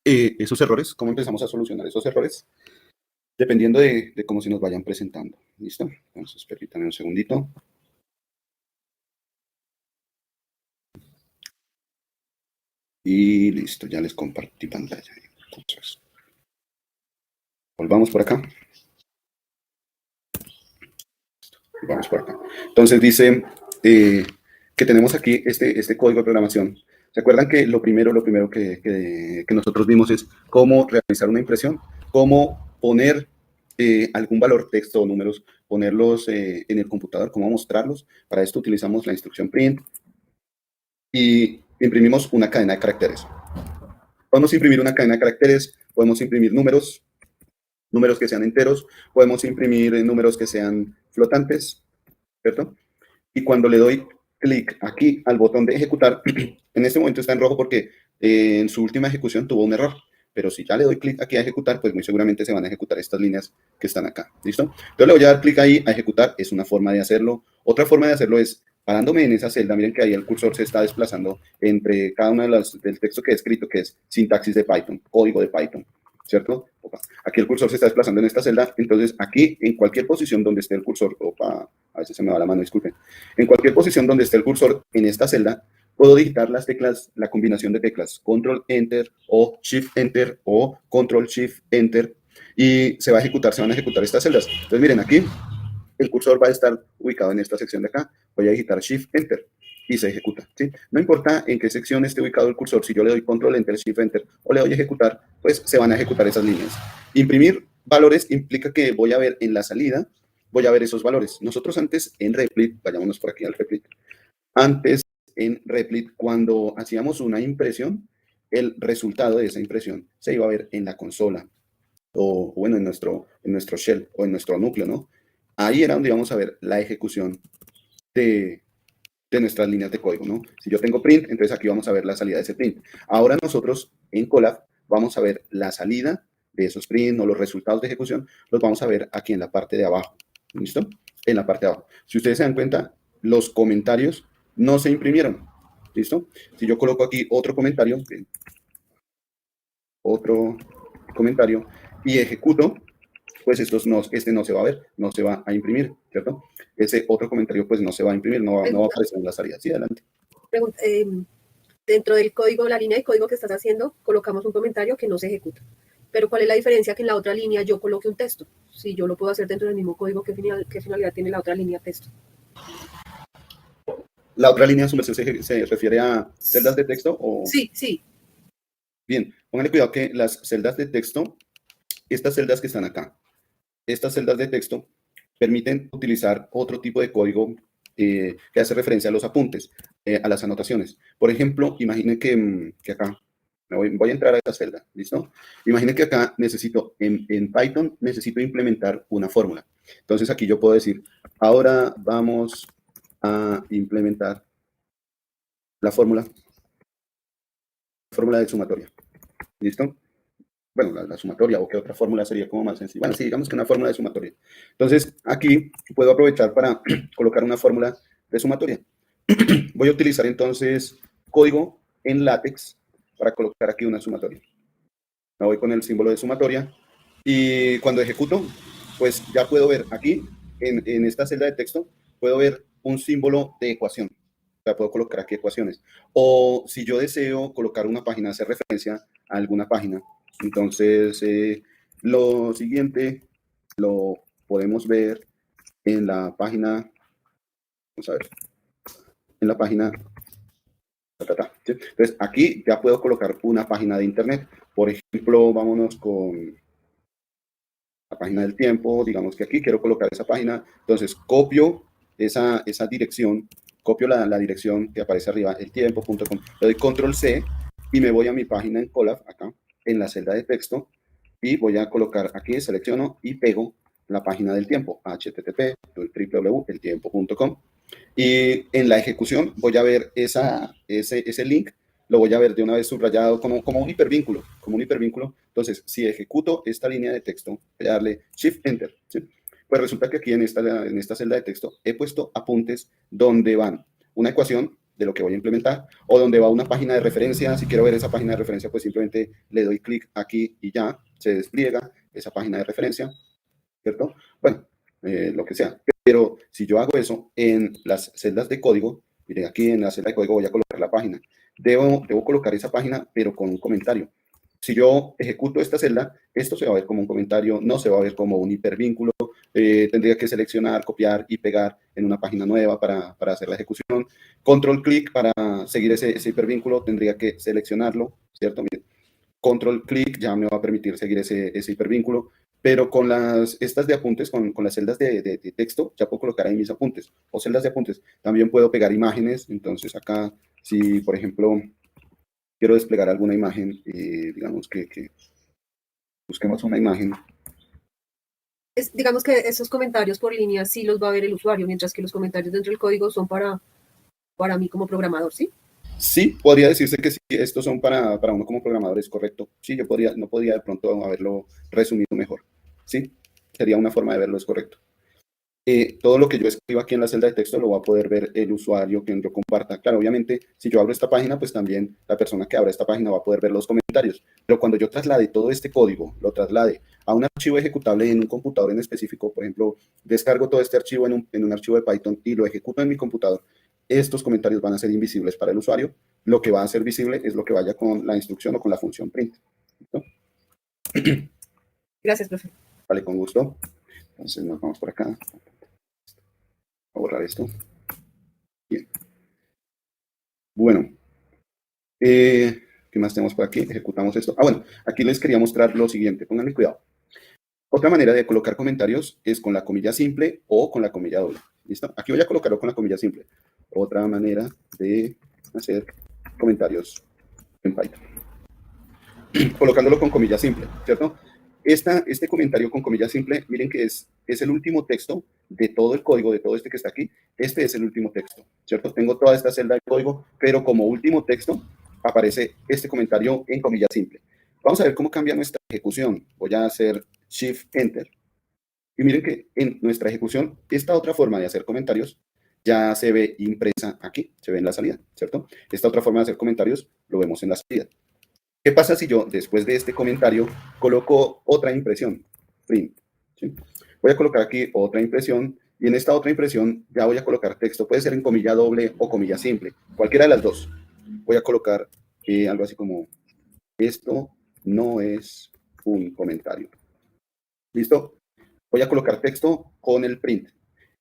esos errores, cómo empezamos a solucionar esos errores, dependiendo de cómo se nos vayan presentando. ¿Listo? Entonces, permítanme un segundito. Y listo, ya les compartí pantalla. Entonces, volvamos por acá. Vamos por acá. Entonces dice que tenemos aquí este código de programación. ¿Se acuerdan que lo primero que nosotros vimos es cómo realizar una impresión? Cómo poner algún valor, texto o números, ponerlos en el computador, cómo mostrarlos. Para esto utilizamos la instrucción print y imprimimos una cadena de caracteres. Podemos imprimir una cadena de caracteres, podemos imprimir números que sean enteros, podemos imprimir números que sean flotantes, ¿cierto? Y cuando le doy clic aquí al botón de ejecutar, en este momento está en rojo porque en su última ejecución tuvo un error, pero si ya le doy clic aquí a ejecutar, pues muy seguramente se van a ejecutar estas líneas que están acá, ¿listo? Entonces le voy a dar clic ahí a ejecutar, es una forma de hacerlo. Otra forma de hacerlo es parándome en esa celda, miren que ahí el cursor se está desplazando entre cada una de las del texto que he escrito, que es sintaxis de Python, código de Python, ¿cierto? Aquí el cursor se está desplazando en esta celda, entonces aquí en cualquier posición donde esté el cursor, a veces se me va la mano, disculpen, en cualquier posición donde esté el cursor en esta celda, puedo digitar las teclas, la combinación de teclas, Control Enter o Shift Enter o Control Shift Enter y se van a ejecutar estas celdas. Entonces miren aquí, el cursor va a estar ubicado en esta sección de acá, voy a digitar Shift Enter y se ejecuta, ¿sí? No importa en qué sección esté ubicado el cursor, si yo le doy Control Enter, Shift Enter o le doy ejecutar, pues se van a ejecutar esas líneas. Imprimir valores implica que voy a ver en la salida, voy a ver esos valores. Nosotros antes en Replit, vayámonos por aquí al Replit, antes en Replit, cuando hacíamos una impresión, el resultado de esa impresión se iba a ver en la consola o bueno, en nuestro shell o en nuestro núcleo, ¿no? Ahí era donde íbamos a ver la ejecución de nuestras líneas de código, ¿no? Si yo tengo print, entonces aquí vamos a ver la salida de ese print. Ahora nosotros en Colab vamos a ver la salida de esos print o los resultados de ejecución, los vamos a ver aquí en la parte de abajo, ¿listo? En la parte de abajo. Si ustedes se dan cuenta, los comentarios no se imprimieron. ¿Listo? Si yo coloco aquí otro comentario y ejecuto, pues este no se va a ver, no se va a imprimir, ¿cierto? Ese otro comentario pues no se va a imprimir, no va a aparecer en la salida. Sí, adelante. Dentro del código, la línea de código que estás haciendo, colocamos un comentario que no se ejecuta. Pero ¿cuál es la diferencia? Que en la otra línea yo coloque un texto. Si yo lo puedo hacer dentro del mismo código, ¿qué finalidad tiene la otra línea texto? ¿La otra línea se refiere a celdas de texto? O... Sí, sí. Bien, pónganle cuidado que las celdas de texto, estas celdas que están acá, estas celdas de texto permiten utilizar otro tipo de código que hace referencia a los apuntes, a las anotaciones. Por ejemplo, imagine que acá, voy a entrar a esta celda, ¿listo? Imagine que acá necesito, en Python, necesito implementar una fórmula. Entonces aquí yo puedo decir, ahora vamos a implementar la fórmula de sumatoria, ¿listo? Bueno, la sumatoria, o qué otra fórmula sería como más sencilla. Bueno, sí, digamos que una fórmula de sumatoria. Entonces, aquí puedo aprovechar para colocar una fórmula de sumatoria. Voy a utilizar entonces código en LaTeX para colocar aquí una sumatoria. Me voy con el símbolo de sumatoria y cuando ejecuto, pues ya puedo ver aquí, en esta celda de texto, puedo ver un símbolo de ecuación. O sea, puedo colocar aquí ecuaciones. O si yo deseo colocar una página, hacer referencia a alguna página, entonces lo siguiente lo podemos ver en la página, vamos a ver, en la página, ¿sí? Entonces aquí ya puedo colocar una página de internet. Por ejemplo, vámonos con la página del tiempo, digamos que aquí quiero colocar esa página, entonces copio esa dirección, copio la dirección que aparece arriba, eltiempo.com, le doy control C y me voy a mi página en Colab, acá, en la celda de texto, y voy a colocar aquí, selecciono y pego la página del tiempo, http://eltiempo.com, y en la ejecución voy a ver ese link, lo voy a ver de una vez subrayado como un hipervínculo, Entonces, si ejecuto esta línea de texto, voy a darle Shift Enter, ¿sí? Pues resulta que aquí en esta celda de texto he puesto apuntes donde van una ecuación de lo que voy a implementar o donde va una página de referencia. Si quiero ver esa página de referencia, pues simplemente le doy clic aquí y ya se despliega esa página de referencia, ¿cierto? Bueno, lo que sea. Pero si yo hago eso en las celdas de código, miren, aquí en la celda de código voy a colocar la página. Debo colocar esa página, pero con un comentario. Si yo ejecuto esta celda, esto se va a ver como un comentario, no se va a ver como un hipervínculo. Tendría que seleccionar, copiar y pegar en una página nueva para hacer la ejecución. Control clic para seguir ese hipervínculo, tendría que seleccionarlo, ¿cierto? Miren, control clic ya me va a permitir seguir ese hipervínculo, pero con estas de apuntes, con las celdas de texto, ya puedo colocar ahí mis apuntes, o celdas de apuntes. También puedo pegar imágenes, entonces acá, si por ejemplo quiero desplegar alguna imagen, digamos que busquemos una imagen. Digamos que esos comentarios por línea sí los va a ver el usuario, mientras que los comentarios dentro del código son para mí como programador, ¿sí? Sí, podría decirse que sí, estos son para uno como programador, es correcto. Sí, no podría de pronto haberlo resumido mejor. Sí, sería una forma de verlo, es correcto. Todo lo que yo escriba aquí en la celda de texto lo va a poder ver el usuario quien yo comparta. Claro, obviamente, si yo abro esta página, pues también la persona que abra esta página va a poder ver los comentarios. Pero cuando yo traslade todo este código, lo traslade a un archivo ejecutable en un computador en específico, por ejemplo, descargo todo este archivo en un archivo de Python y lo ejecuto en mi computador, estos comentarios van a ser invisibles para el usuario. Lo que va a ser visible es lo que vaya con la instrucción o con la función print. ¿Listo? Gracias, profe. Vale, con gusto. Entonces nos vamos por acá. A borrar esto. Bien. Bueno. ¿Qué más tenemos por aquí? Ejecutamos esto. Bueno, aquí les quería mostrar lo siguiente. Pónganle cuidado. Otra manera de colocar comentarios es con la comilla simple o con la comilla doble. ¿Listo? Aquí voy a colocarlo con la comilla simple. Otra manera de hacer comentarios en Python. Colocándolo con comilla simple, ¿cierto? Este comentario con comilla simple, miren que es el último texto de todo el código, de todo este que está aquí. Este es el último texto, ¿cierto? Tengo toda esta celda de código, pero como último texto aparece este comentario en comilla simple. Vamos a ver cómo cambia nuestra ejecución. Voy a hacer Shift Enter. Y miren que en nuestra ejecución, esta otra forma de hacer comentarios ya se ve impresa aquí, se ve en la salida, ¿cierto? Esta otra forma de hacer comentarios lo vemos en la salida. ¿Qué pasa si yo, después de este comentario, coloco otra impresión? Print, ¿sí? Voy a colocar aquí otra impresión y en esta otra impresión ya voy a colocar texto. Puede ser en comilla doble o comilla simple, cualquiera de las dos. Voy a colocar algo así como, esto no es un comentario. ¿Listo? Voy a colocar texto con el print.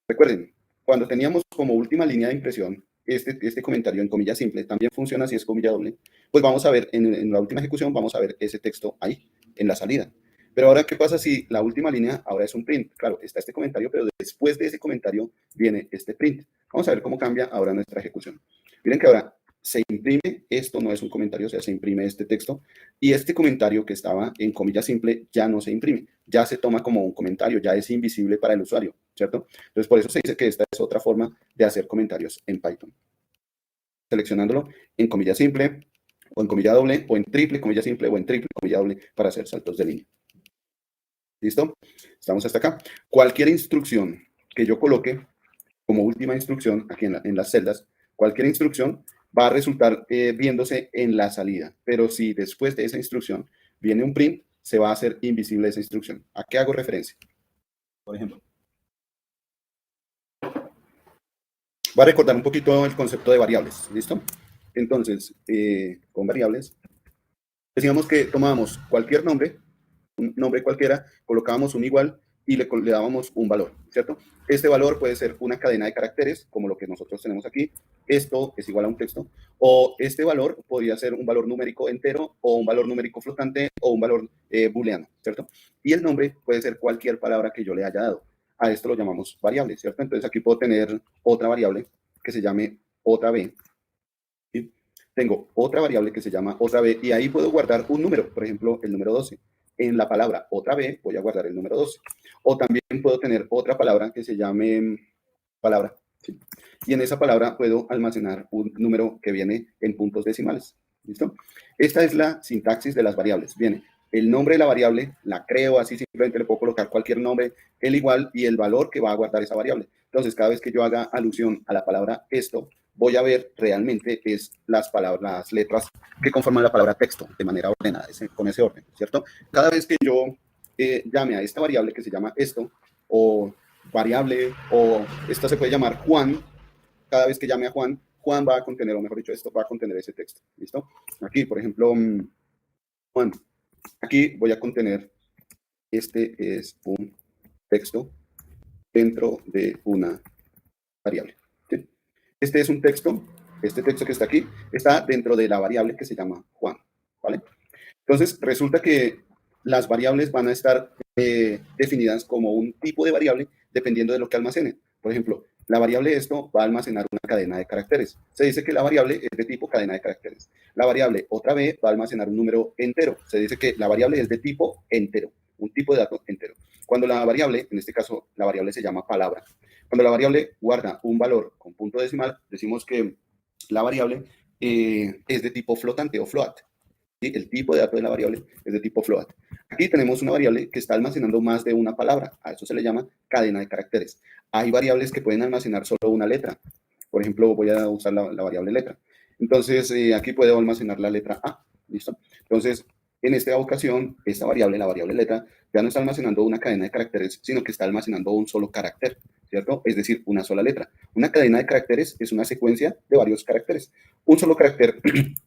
Recuerden, cuando teníamos como última línea de impresión este comentario en comilla simple, también funciona si es comilla doble, pues vamos a ver, en la última ejecución vamos a ver ese texto ahí, en la salida. Pero ahora, ¿qué pasa si la última línea ahora es un print? Claro, está este comentario, pero después de ese comentario viene este print. Vamos a ver cómo cambia ahora nuestra ejecución. Miren que ahora se imprime, esto no es un comentario, o sea, se imprime este texto, y este comentario que estaba en comilla simple ya no se imprime, ya se toma como un comentario, ya es invisible para el usuario, ¿cierto? Entonces, por eso se dice que esta es otra forma de hacer comentarios en Python. Seleccionándolo en comilla simple, o en comilla doble, o en triple comilla simple, o en triple comilla doble, para hacer saltos de línea. ¿Listo? Estamos hasta acá. Cualquier instrucción que yo coloque como última instrucción, aquí en las celdas, cualquier instrucción va a resultar viéndose en la salida. Pero si después de esa instrucción viene un print, se va a hacer invisible esa instrucción. ¿A qué hago referencia? Por ejemplo, voy a recordar un poquito el concepto de variables. ¿Listo? Entonces, con variables, decíamos que tomábamos cualquier nombre, un nombre cualquiera, colocábamos un igual y le dábamos un valor, ¿cierto? Este valor puede ser una cadena de caracteres, como lo que nosotros tenemos aquí. Esto es igual a un texto. O este valor podría ser un valor numérico entero, o un valor numérico flotante, o un valor booleano, ¿cierto? Y el nombre puede ser cualquier palabra que yo le haya dado. A esto lo llamamos variable, ¿cierto? Entonces aquí puedo tener otra variable que se llame otra b. ¿Sí? Tengo otra variable que se llama otra b y ahí puedo guardar un número, por ejemplo, el número 12. En la palabra otra b voy a guardar el número 12. O también puedo tener otra palabra que se llame palabra. ¿Sí? Y en esa palabra puedo almacenar un número que viene en puntos decimales. ¿Listo? Esta es la sintaxis de las variables. Viene el nombre de la variable, la creo así, simplemente le puedo colocar cualquier nombre, el igual y el valor que va a guardar esa variable. Entonces, cada vez que yo haga alusión a la palabra esto, voy a ver realmente es las palabras, las letras que conforman la palabra texto de manera ordenada, con ese orden, ¿cierto? Cada vez que yo llame a esta variable que se llama esto, o variable, o esta se puede llamar Juan, cada vez que llame a Juan, Juan va a contener, o mejor dicho, esto va a contener ese texto, ¿listo? Aquí, por ejemplo, Juan, aquí voy a contener, este es un texto dentro de una variable. ¿Sí? Este es un texto, este texto que está aquí, está dentro de la variable que se llama Juan, ¿vale? Entonces, resulta que las variables van a estar definidas como un tipo de variable dependiendo de lo que almacenen. Por ejemplo, la variable esto va a almacenar una cadena de caracteres. Se dice que la variable es de tipo cadena de caracteres. La variable otra vez va a almacenar un número entero. Se dice que la variable es de tipo entero, un tipo de dato entero. Cuando la variable, en este caso, la variable se llama palabra. Cuando la variable guarda un valor con punto decimal, decimos que la variable es de tipo flotante o float. ¿Sí? El tipo de dato de la variable es de tipo float. Aquí tenemos una variable que está almacenando más de una palabra. A eso se le llama cadena de caracteres. Hay variables que pueden almacenar solo una letra. Por ejemplo, voy a usar la variable letra. Entonces, aquí puedo almacenar la letra A. ¿Listo? Entonces, en esta ocasión, esta variable, la variable letra, ya no está almacenando una cadena de caracteres, sino que está almacenando un solo carácter, ¿cierto? Es decir, una sola letra. Una cadena de caracteres es una secuencia de varios caracteres. Un solo carácter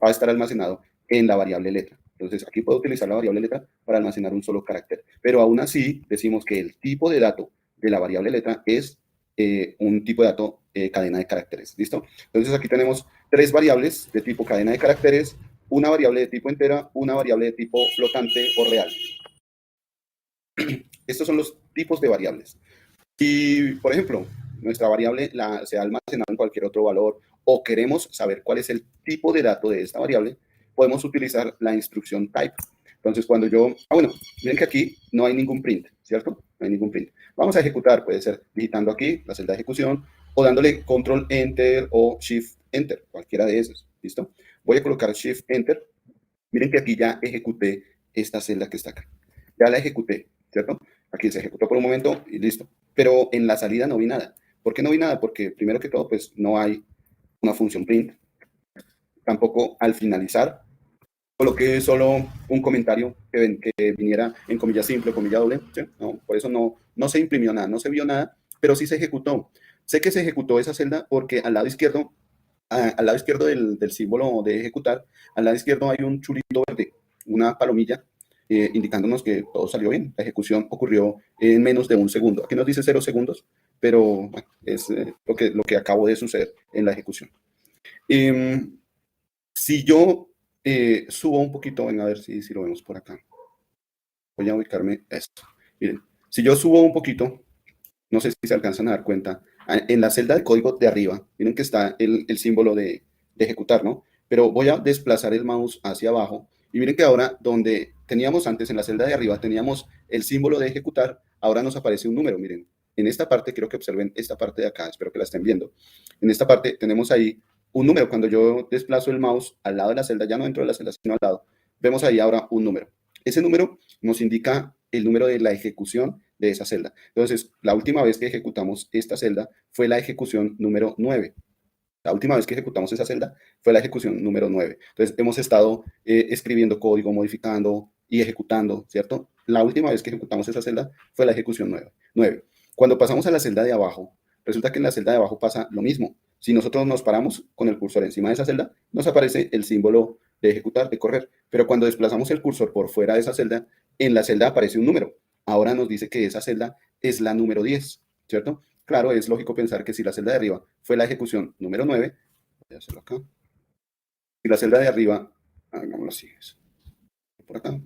va a estar almacenado en la variable letra. Entonces, aquí puedo utilizar la variable letra para almacenar un solo carácter. Pero aún así, decimos que el tipo de dato de la variable letra es un tipo de dato cadena de caracteres. ¿Listo? Entonces, aquí tenemos tres variables de tipo cadena de caracteres, una variable de tipo entera, una variable de tipo flotante o real. Estos son los tipos de variables. Si, por ejemplo, nuestra variable se ha almacenado en cualquier otro valor o queremos saber cuál es el tipo de dato de esta variable, podemos utilizar la instrucción type. Entonces, cuando yo... bueno, miren que aquí no hay ningún print, ¿cierto? No hay ningún print. Vamos a ejecutar, puede ser digitando aquí la celda de ejecución o dándole control enter o shift enter, cualquiera de esos, ¿listo? Voy a colocar shift enter. Miren que aquí ya ejecuté esta celda que está acá. Ya la ejecuté, ¿cierto? Aquí se ejecutó por un momento y listo. Pero en la salida no vi nada. ¿Por qué no vi nada? Porque primero que todo, pues no hay una función print. Tampoco al finalizar coloqué solo un comentario que viniera en comilla simple, comilla doble. ¿Sí? No, por eso no se imprimió nada, no se vio nada, pero sí se ejecutó. Sé que se ejecutó esa celda porque al lado izquierdo, del símbolo de ejecutar, al lado izquierdo hay un chulito verde, una palomilla, indicándonos que todo salió bien. La ejecución ocurrió en menos de un segundo. Aquí nos dice 0 segundos, pero bueno, es lo que acabó de suceder en la ejecución. Si yo subo un poquito, ven a ver si lo vemos por acá. Voy a ubicarme esto. Miren, si yo subo un poquito, no sé si se alcanzan a dar cuenta, en la celda de código de arriba, miren que está el símbolo de ejecutar, ¿no? Pero voy a desplazar el mouse hacia abajo y miren que ahora donde teníamos antes en la celda de arriba, teníamos el símbolo de ejecutar, ahora nos aparece un número, miren. En esta parte, quiero que observen esta parte de acá, espero que la estén viendo. En esta parte tenemos ahí un número. Cuando yo desplazo el mouse al lado de la celda, ya no dentro de la celda, sino al lado, vemos ahí ahora un número. Ese número nos indica el número de la ejecución de esa celda. Entonces, la última vez que ejecutamos esta celda fue la ejecución número 9. La última vez que ejecutamos esa celda fue la ejecución número 9. Entonces, hemos estado escribiendo código, modificando y ejecutando, ¿cierto? La última vez que ejecutamos esa celda fue la ejecución 9. Cuando pasamos a la celda de abajo, resulta que en la celda de abajo pasa lo mismo. Si nosotros nos paramos con el cursor encima de esa celda, nos aparece el símbolo de ejecutar, de correr. Pero cuando desplazamos el cursor por fuera de esa celda, en la celda aparece un número. Ahora nos dice que esa celda es la número 10, ¿cierto? Claro, es lógico pensar que si la celda de arriba fue la ejecución número 9, voy a hacerlo acá. Si la celda de arriba, hagámoslo así, por acá.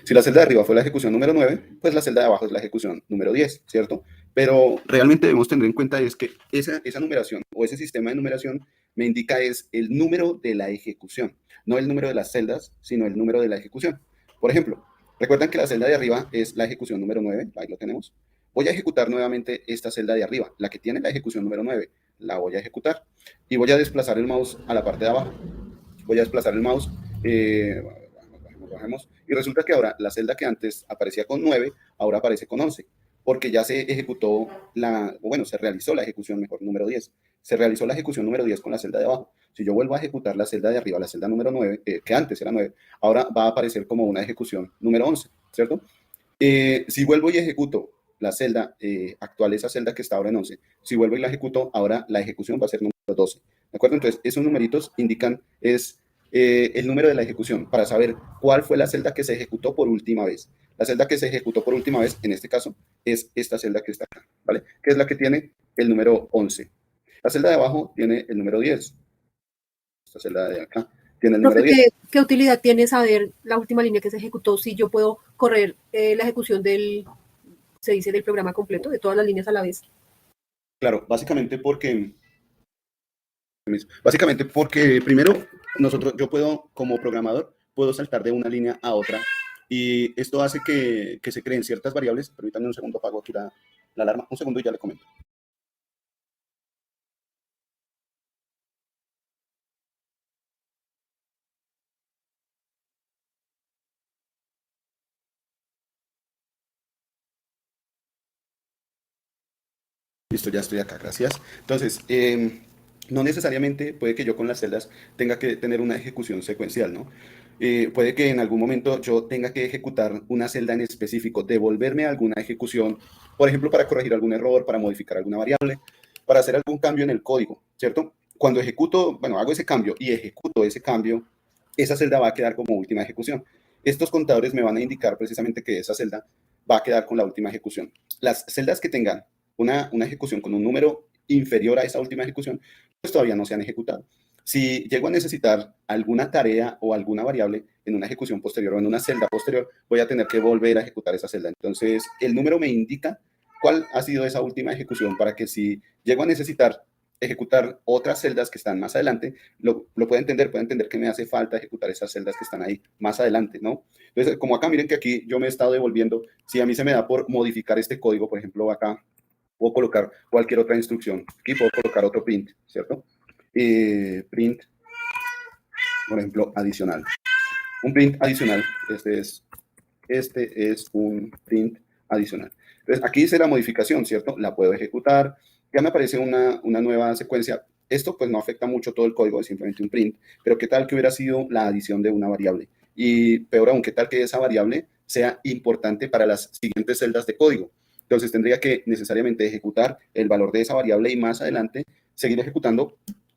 Si la celda de arriba fue la ejecución número 9, pues la celda de abajo es la ejecución número 10, ¿cierto? Pero realmente debemos tener en cuenta es que esa numeración o ese sistema de numeración me indica es el número de la ejecución, no el número de las celdas, sino el número de la ejecución. Por ejemplo, recuerdan que la celda de arriba es la ejecución número 9, ahí lo tenemos. Voy a ejecutar nuevamente esta celda de arriba, la que tiene la ejecución número 9, la voy a ejecutar y voy a desplazar el mouse a la parte de abajo. Voy a desplazar el mouse, bajemos, y resulta que ahora la celda que antes aparecía con 9, ahora aparece con 11, porque ya se ejecutó se realizó la ejecución mejor número 10. Se realizó la ejecución número 10 con la celda de abajo. Si yo vuelvo a ejecutar la celda de arriba, la celda número 9, que antes era 9, ahora va a aparecer como una ejecución número 11, ¿cierto? Si vuelvo y ejecuto la celda actual, esa celda que está ahora en 11, si vuelvo y la ejecuto, ahora la ejecución va a ser número 12. ¿De acuerdo? Entonces, esos numeritos indican el número de la ejecución para saber cuál fue la celda que se ejecutó por última vez. La celda que se ejecutó por última vez, en este caso, es esta celda que está acá, ¿vale? Que es la que tiene el número 11. La celda de abajo tiene el número 10. Esta celda de acá tiene el número 10. ¿Qué utilidad tiene saber la última línea que se ejecutó si yo puedo correr la ejecución del programa completo, de todas las líneas a la vez? Claro, básicamente porque primero yo puedo, como programador, puedo saltar de una línea a otra y esto hace que se creen ciertas variables. Permítanme un segundo, apago aquí la alarma. Un segundo y ya le comento. Listo, ya estoy acá, gracias. Entonces, no necesariamente puede que yo con las celdas tenga que tener una ejecución secuencial, ¿no? Puede que en algún momento yo tenga que ejecutar una celda en específico, devolverme alguna ejecución, por ejemplo, para corregir algún error, para modificar alguna variable, para hacer algún cambio en el código, ¿cierto? Cuando hago ese cambio y ejecuto ese cambio, esa celda va a quedar como última ejecución. Estos contadores me van a indicar precisamente que esa celda va a quedar con la última ejecución. Las celdas que tengan una ejecución con un número inferior a esa última ejecución, pues todavía no se han ejecutado. Si llego a necesitar alguna tarea o alguna variable en una ejecución posterior o en una celda posterior, voy a tener que volver a ejecutar esa celda. Entonces, el número me indica cuál ha sido esa última ejecución para que si llego a necesitar ejecutar otras celdas que están más adelante, lo puede entender que me hace falta ejecutar esas celdas que están ahí más adelante, ¿no? Entonces, como acá, miren que aquí yo me he estado devolviendo, si a mí se me da por modificar este código, por ejemplo, acá, puedo colocar cualquier otra instrucción. Aquí puedo colocar otro print, ¿cierto? Print, por ejemplo, adicional. Un print adicional, este es un print adicional. Entonces, aquí hice la modificación, ¿cierto? La puedo ejecutar, ya me aparece una nueva secuencia. Esto pues no afecta mucho todo el código, es simplemente un print, pero ¿qué tal que hubiera sido la adición de una variable? Y peor aún, ¿qué tal que esa variable sea importante para las siguientes celdas de código? Entonces tendría que necesariamente ejecutar el valor de esa variable y más adelante seguir ejecutando,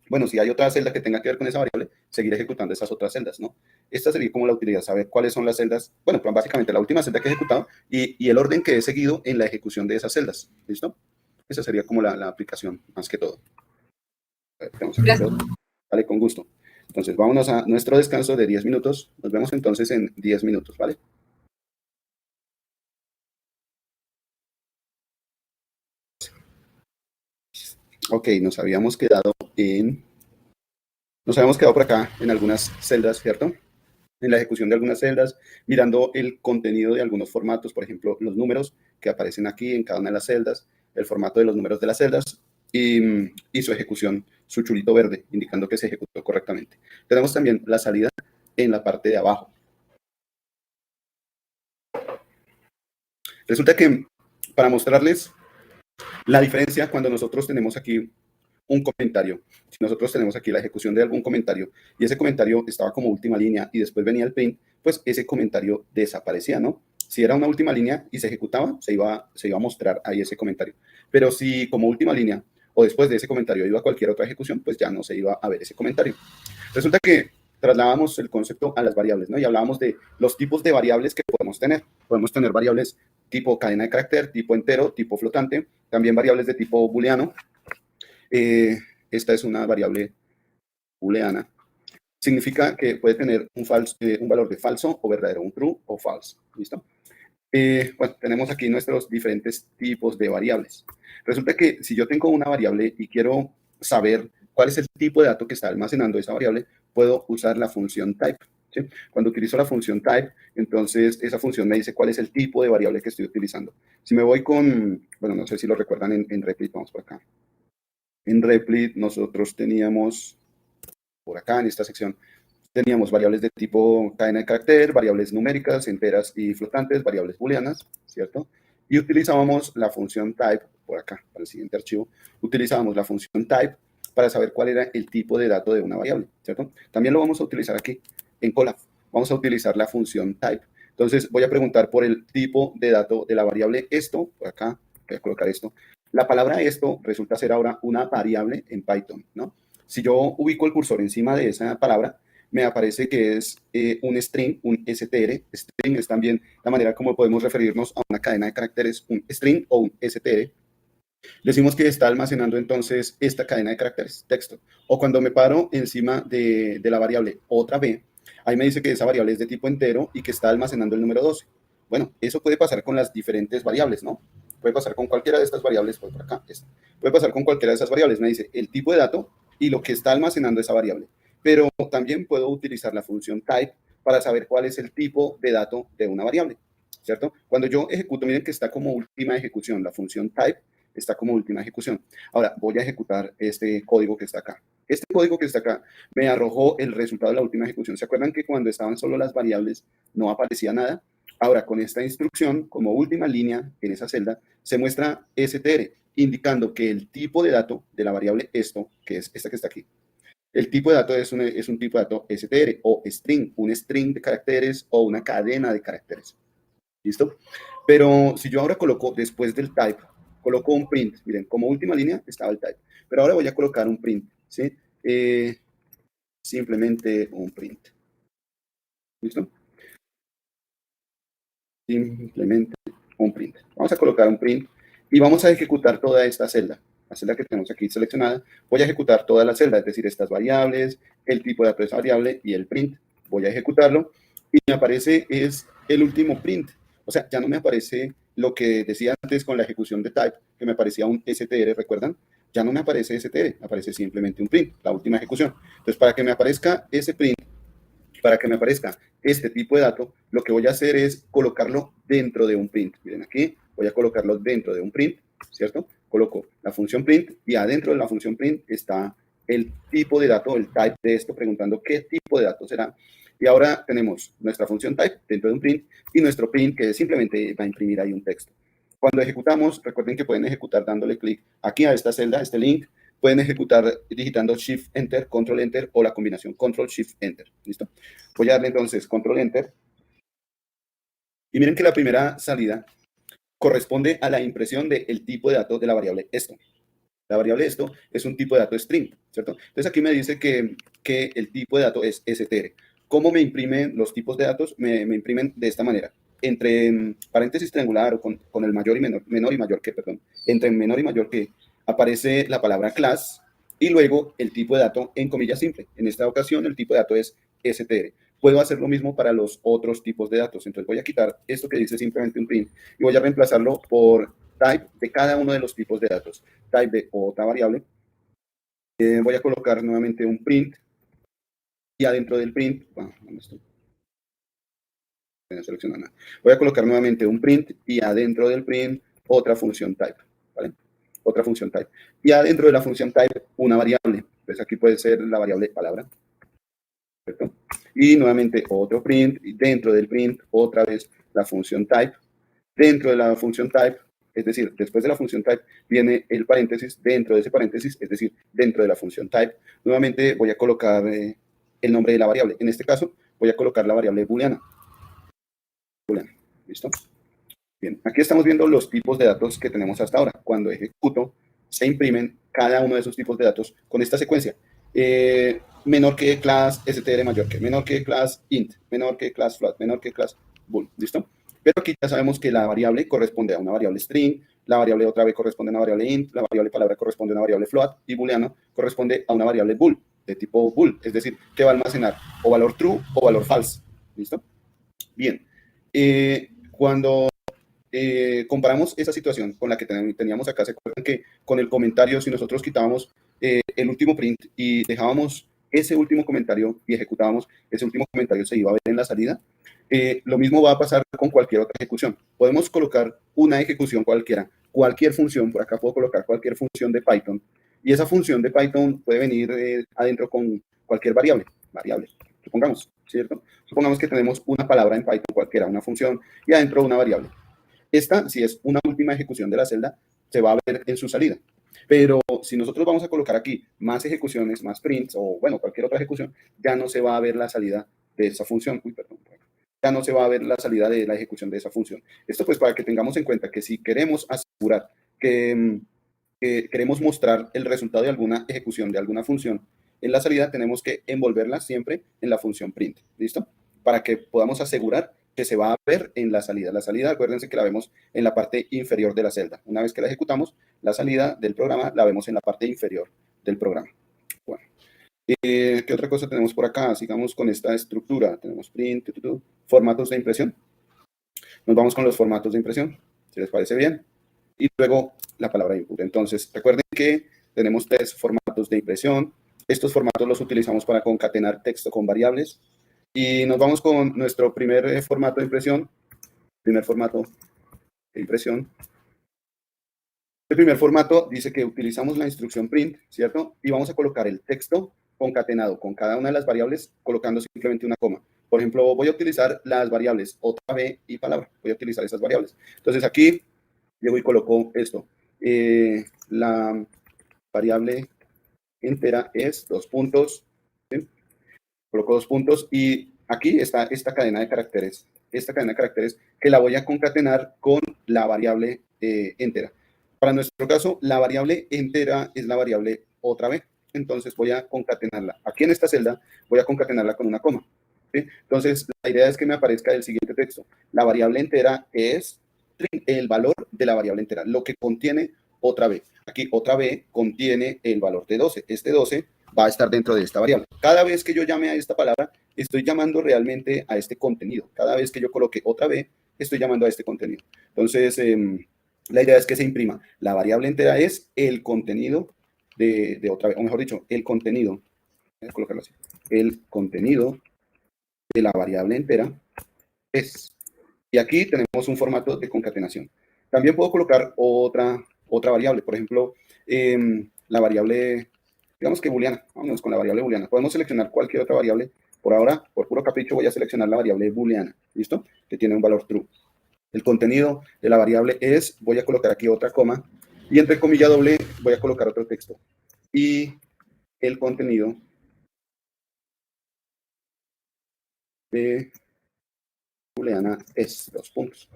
bueno, si hay otra celda que tenga que ver con esa variable, seguir ejecutando esas otras celdas, ¿no? Esta sería como la utilidad, saber cuáles son las celdas, bueno, pues básicamente la última celda que he ejecutado y el orden que he seguido en la ejecución de esas celdas, ¿listo? Esa sería como la aplicación, más que todo. A ver, tenemos aquí Gracias. otro. Vale, con gusto. Entonces, vámonos a nuestro descanso de 10 minutos. Nos vemos entonces en 10 minutos, ¿vale? Ok, nos habíamos quedado por acá en algunas celdas, ¿cierto? En la ejecución de algunas celdas, mirando el contenido de algunos formatos, por ejemplo, los números que aparecen aquí en cada una de las celdas, el formato de los números de las celdas y su ejecución, su chulito verde, indicando que se ejecutó correctamente. Tenemos también la salida en la parte de abajo. Resulta que para mostrarles la diferencia cuando nosotros tenemos aquí un comentario, si nosotros tenemos aquí la ejecución de algún comentario y ese comentario estaba como última línea y después venía el print, pues ese comentario desaparecía, ¿no? Si era una última línea y se ejecutaba, se iba a mostrar ahí ese comentario. Pero si como última línea o después de ese comentario iba cualquier otra ejecución, pues ya no se iba a ver ese comentario. Resulta que trasladamos el concepto a las variables, ¿no? Y hablábamos de los tipos de variables que podemos tener. Podemos tener variables tipo cadena de carácter, tipo entero, tipo flotante, también variables de tipo booleano. Esta es una variable booleana. Significa que puede tener un valor de falso o verdadero, un true o false. ¿Listo? Bueno, tenemos aquí nuestros diferentes tipos de variables. Resulta que si yo tengo una variable y quiero saber cuál es el tipo de dato que está almacenando esa variable, puedo usar la función type. ¿Sí? Cuando utilizo la función type, entonces esa función me dice cuál es el tipo de variable que estoy utilizando. Si me voy con, bueno, no sé si lo recuerdan en Replit, vamos por acá. En Replit nosotros teníamos, por acá en esta sección, teníamos variables de tipo cadena de carácter, variables numéricas, enteras y flotantes, variables booleanas, ¿cierto? Y utilizábamos la función type, por acá, para el siguiente archivo, utilizábamos la función type para saber cuál era el tipo de dato de una variable, ¿cierto? También lo vamos a utilizar aquí en Colab. Vamos a utilizar la función type. Entonces voy a preguntar por el tipo de dato de la variable esto, por acá, voy a colocar esto. La palabra esto resulta ser ahora una variable en Python, ¿no? Si yo ubico el cursor encima de esa palabra, me aparece que es un string, un str. String es también la manera como podemos referirnos a una cadena de caracteres, un string o un str. Decimos que está almacenando entonces esta cadena de caracteres, texto. O cuando me paro encima de la variable otra b, ahí me dice que esa variable es de tipo entero y que está almacenando el número 12. Bueno, eso puede pasar con las diferentes variables, ¿no? Puede pasar con cualquiera de estas variables, por acá, esta. Puede pasar con cualquiera de esas variables. Me dice el tipo de dato y lo que está almacenando esa variable. Pero también puedo utilizar la función type para saber cuál es el tipo de dato de una variable, ¿cierto? Cuando yo ejecuto, miren que está como última ejecución, la función type está como última ejecución. Ahora voy a ejecutar este código que está acá. Este código que está acá me arrojó el resultado de la última ejecución. ¿Se acuerdan que cuando estaban solo las variables no aparecía nada? Ahora, con esta instrucción, como última línea en esa celda, se muestra str, indicando que el tipo de dato de la variable esto, que es esta que está aquí, el tipo de dato es un tipo de dato str o string, un string de caracteres o una cadena de caracteres. ¿Listo? Pero si yo ahora coloco después del type, coloco un print, miren, como última línea estaba el type, pero ahora voy a colocar un print, ¿sí? Simplemente un print. ¿Listo? Simplemente un print. Vamos a colocar un print y vamos a ejecutar toda esta celda. La celda que tenemos aquí seleccionada, voy a ejecutar toda la celda, es decir, estas variables, el tipo de dato de esa variable y el print. Voy a ejecutarlo y me aparece es el último print. O sea, ya no me aparece lo que decía antes con la ejecución de type, que me aparecía un str, ¿recuerdan? Ya no me aparece str, aparece simplemente un print, la última ejecución. Entonces, para que me aparezca ese print, para que me aparezca este tipo de dato, lo que voy a hacer es colocarlo dentro de un print. Miren aquí, voy a colocarlo dentro de un print, ¿cierto? Coloco la función print y adentro de la función print está el tipo de dato, el type de esto, preguntando qué tipo de dato será. Y ahora tenemos nuestra función type dentro de un print y nuestro print que simplemente va a imprimir ahí un texto. Cuando ejecutamos, recuerden que pueden ejecutar dándole clic aquí a esta celda, a este link. Pueden ejecutar digitando Shift Enter, Control Enter o la combinación Control Shift Enter. ¿Listo? Voy a darle entonces Control Enter. Y miren que la primera salida corresponde a la impresión del tipo de datos de la variable esto. La variable esto es un tipo de dato string, ¿cierto? Entonces aquí me dice que el tipo de dato es str. ¿Cómo me imprimen los tipos de datos? Me imprimen de esta manera. Entre paréntesis triangular o con el mayor y menor y mayor que, perdón. Entre menor y mayor que aparece la palabra class y luego el tipo de dato en comillas simple. En esta ocasión el tipo de dato es str. Puedo hacer lo mismo para los otros tipos de datos. Entonces voy a quitar esto que dice simplemente un print y voy a reemplazarlo por type de cada uno de los tipos de datos. Type de otra variable. Voy a colocar nuevamente un print y adentro del print, ¿dónde estoy? No selecciona nada. Voy a colocar nuevamente un print y adentro del print otra función type, ¿vale? Otra función type. Y adentro de la función type una variable. Entonces aquí puede ser la variable palabra. ¿Cierto? Y nuevamente otro print y dentro del print otra vez la función type. Dentro de la función type, es decir, después de la función type viene el paréntesis, dentro de ese paréntesis, es decir, dentro de la función type, nuevamente voy a colocar el nombre de la variable. En este caso, voy a colocar la variable booleana. ¿Listo? Bien, aquí estamos viendo los tipos de datos que tenemos hasta ahora. Cuando ejecuto, se imprimen cada uno de esos tipos de datos con esta secuencia. Menor que class str mayor que, menor que class int, menor que class float, menor que class bool. ¿Listo? Pero aquí ya sabemos que la variable corresponde a una variable string, la variable otra vez corresponde a una variable int, la variable palabra corresponde a una variable float y booleano corresponde a una variable bool, de tipo bool, es decir, que va a almacenar o valor true o valor false. ¿Listo? Bien. Cuando comparamos esa situación con la que teníamos acá, se acuerdan que con el comentario, si nosotros quitábamos el último print y dejábamos ese último comentario y ejecutábamos, ese último comentario se iba a ver en la salida. Lo mismo va a pasar con cualquier otra ejecución. Podemos colocar una ejecución cualquiera, cualquier función, por acá puedo colocar cualquier función de Python, y esa función de Python puede venir adentro con cualquier variable, supongamos, ¿cierto? Supongamos que tenemos una palabra en Python cualquiera, una función, y adentro una variable. Esta, si es una última ejecución de la celda, se va a ver en su salida. Pero si nosotros vamos a colocar aquí más ejecuciones, más prints, o bueno, cualquier otra ejecución, ya no se va a ver la salida de esa función. Ya no se va a ver la salida de la ejecución de esa función. Esto pues para que tengamos en cuenta que si queremos asegurar que queremos mostrar el resultado de alguna ejecución de alguna función en la salida, tenemos que envolverla siempre en la función print. ¿Listo? Para que podamos asegurar que se va a ver en la salida. La salida, acuérdense que la vemos en la parte inferior de la celda. Una vez que la ejecutamos, la salida del programa la vemos en la parte inferior del programa. Bueno, ¿qué otra cosa tenemos por acá? Sigamos con esta estructura. Tenemos print, formatos de impresión. Nos vamos con los formatos de impresión, si les parece bien. Y luego la palabra input. Entonces, recuerden que tenemos 3 formatos de impresión. Estos formatos los utilizamos para concatenar texto con variables. Y nos vamos con nuestro primer formato de impresión. Primer formato de impresión. El primer formato dice que utilizamos la instrucción print, ¿cierto? Y vamos a colocar el texto concatenado con cada una de las variables, colocando simplemente una coma. Por ejemplo, voy a utilizar las variables otra vez y palabra. Voy a utilizar esas variables. Entonces aquí llego y coloco esto. La variable entera es 2 puntos. ¿Sí? Coloco 2 puntos y aquí está esta cadena de caracteres. Esta cadena de caracteres que la voy a concatenar con la variable entera. Para nuestro caso, la variable entera es la variable otra vez. Entonces voy a concatenarla. Aquí en esta celda voy a concatenarla con una coma. ¿Sí? Entonces la idea es que me aparezca el siguiente texto. La variable entera es el valor de la variable entera, lo que contiene otra vez. Aquí otra vez contiene el valor de 12. Este 12 va a estar dentro de esta variable. Cada vez que yo llame a esta palabra, estoy llamando realmente a este contenido. Cada vez que yo coloque otra vez, estoy llamando a este contenido. Entonces, la idea es que se imprima. La variable entera es el contenido de otra vez, o mejor dicho, el contenido. Voy a colocarlo así. El contenido de la variable entera es. Y aquí tenemos un formato de concatenación. También puedo colocar otra variable. Por ejemplo, la variable, digamos que booleana. Vámonos con la variable booleana. Podemos seleccionar cualquier otra variable. Por ahora, por puro capricho, voy a seleccionar la variable booleana. ¿Listo? Que tiene un valor true. El contenido de la variable es, voy a colocar aquí otra coma, y entre comilla doble voy a colocar otro texto. Y el contenido de booleana es 2 puntos.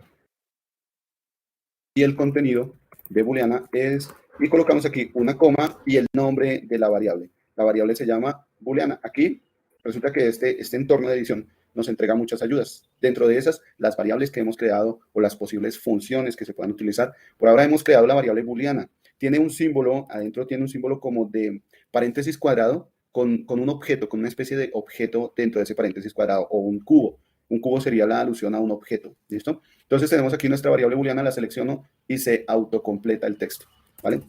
Y el contenido de booleana es, y colocamos aquí una coma y el nombre de la variable. La variable se llama booleana. Aquí resulta que este entorno de edición nos entrega muchas ayudas. Dentro de esas, las variables que hemos creado o las posibles funciones que se puedan utilizar. Por ahora hemos creado la variable booleana. Tiene un símbolo, adentro tiene un símbolo como de paréntesis cuadrado con un objeto, con una especie de objeto dentro de ese paréntesis cuadrado o un cubo. Un cubo sería la alusión a un objeto, ¿listo? Entonces tenemos aquí nuestra variable booleana, la selecciono y se autocompleta el texto, ¿vale?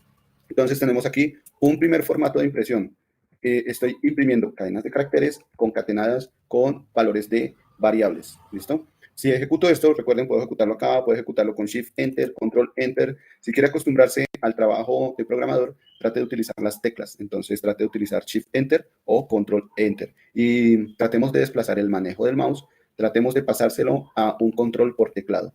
Entonces tenemos aquí un primer formato de impresión. Estoy imprimiendo cadenas de caracteres concatenadas con valores de variables, ¿listo? Si ejecuto esto, recuerden, puedo ejecutarlo acá, puedo ejecutarlo con Shift Enter, Control Enter. Si quiere acostumbrarse al trabajo de programador, trate de utilizar las teclas. Entonces trate de utilizar Shift Enter o Control Enter. Y tratemos de desplazar el manejo del mouse, tratemos de pasárselo a un control por teclado.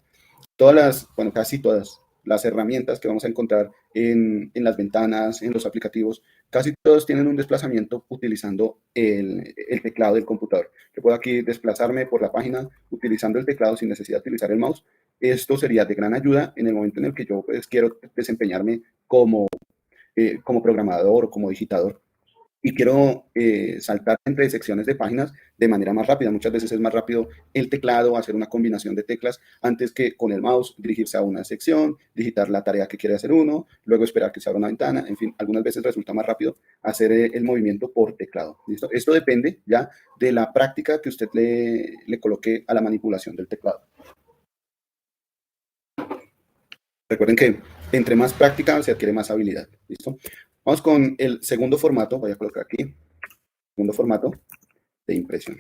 Todas las, bueno, casi todas las herramientas que vamos a encontrar en las ventanas, en los aplicativos, casi todos tienen un desplazamiento utilizando el teclado del computador. Yo puedo aquí desplazarme por la página utilizando el teclado sin necesidad de utilizar el mouse. Esto sería de gran ayuda en el momento en el que yo pues, quiero desempeñarme como programador o como digitador y quiero saltar entre secciones de páginas de manera más rápida. Muchas veces es más rápido el teclado, hacer una combinación de teclas antes que con el mouse dirigirse a una sección, digitar la tarea que quiere hacer uno, luego esperar que se abra una ventana. En fin, algunas veces resulta más rápido hacer el movimiento por teclado. ¿Listo? Esto depende ya de la práctica que usted le coloque a la manipulación del teclado. Recuerden que entre más práctica se adquiere más habilidad. ¿Listo? Vamos con el segundo formato. Voy a colocar aquí. Segundo formato de impresión.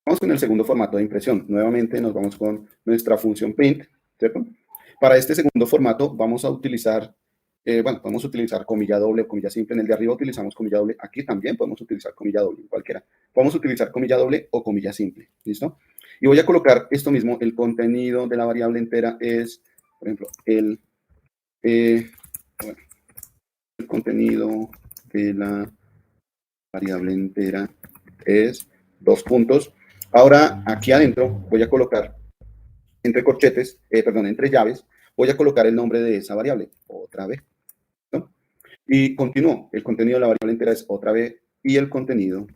Vamos con el segundo formato de impresión. Nuevamente nos vamos con nuestra función print, ¿cierto? Para este segundo formato vamos a utilizar, podemos utilizar comilla doble o comilla simple. En el de arriba utilizamos comilla doble. Aquí también podemos utilizar comilla doble, cualquiera. Podemos utilizar comilla doble o comilla simple, ¿listo? Y voy a colocar esto mismo. El contenido de la variable entera es, por ejemplo, el contenido de la variable entera es 2 puntos. Ahora, aquí adentro voy a colocar entre corchetes, entre llaves, voy a colocar el nombre de esa variable, otra vez, ¿no? Y continúo. El contenido de la variable entera es otra vez, y el contenido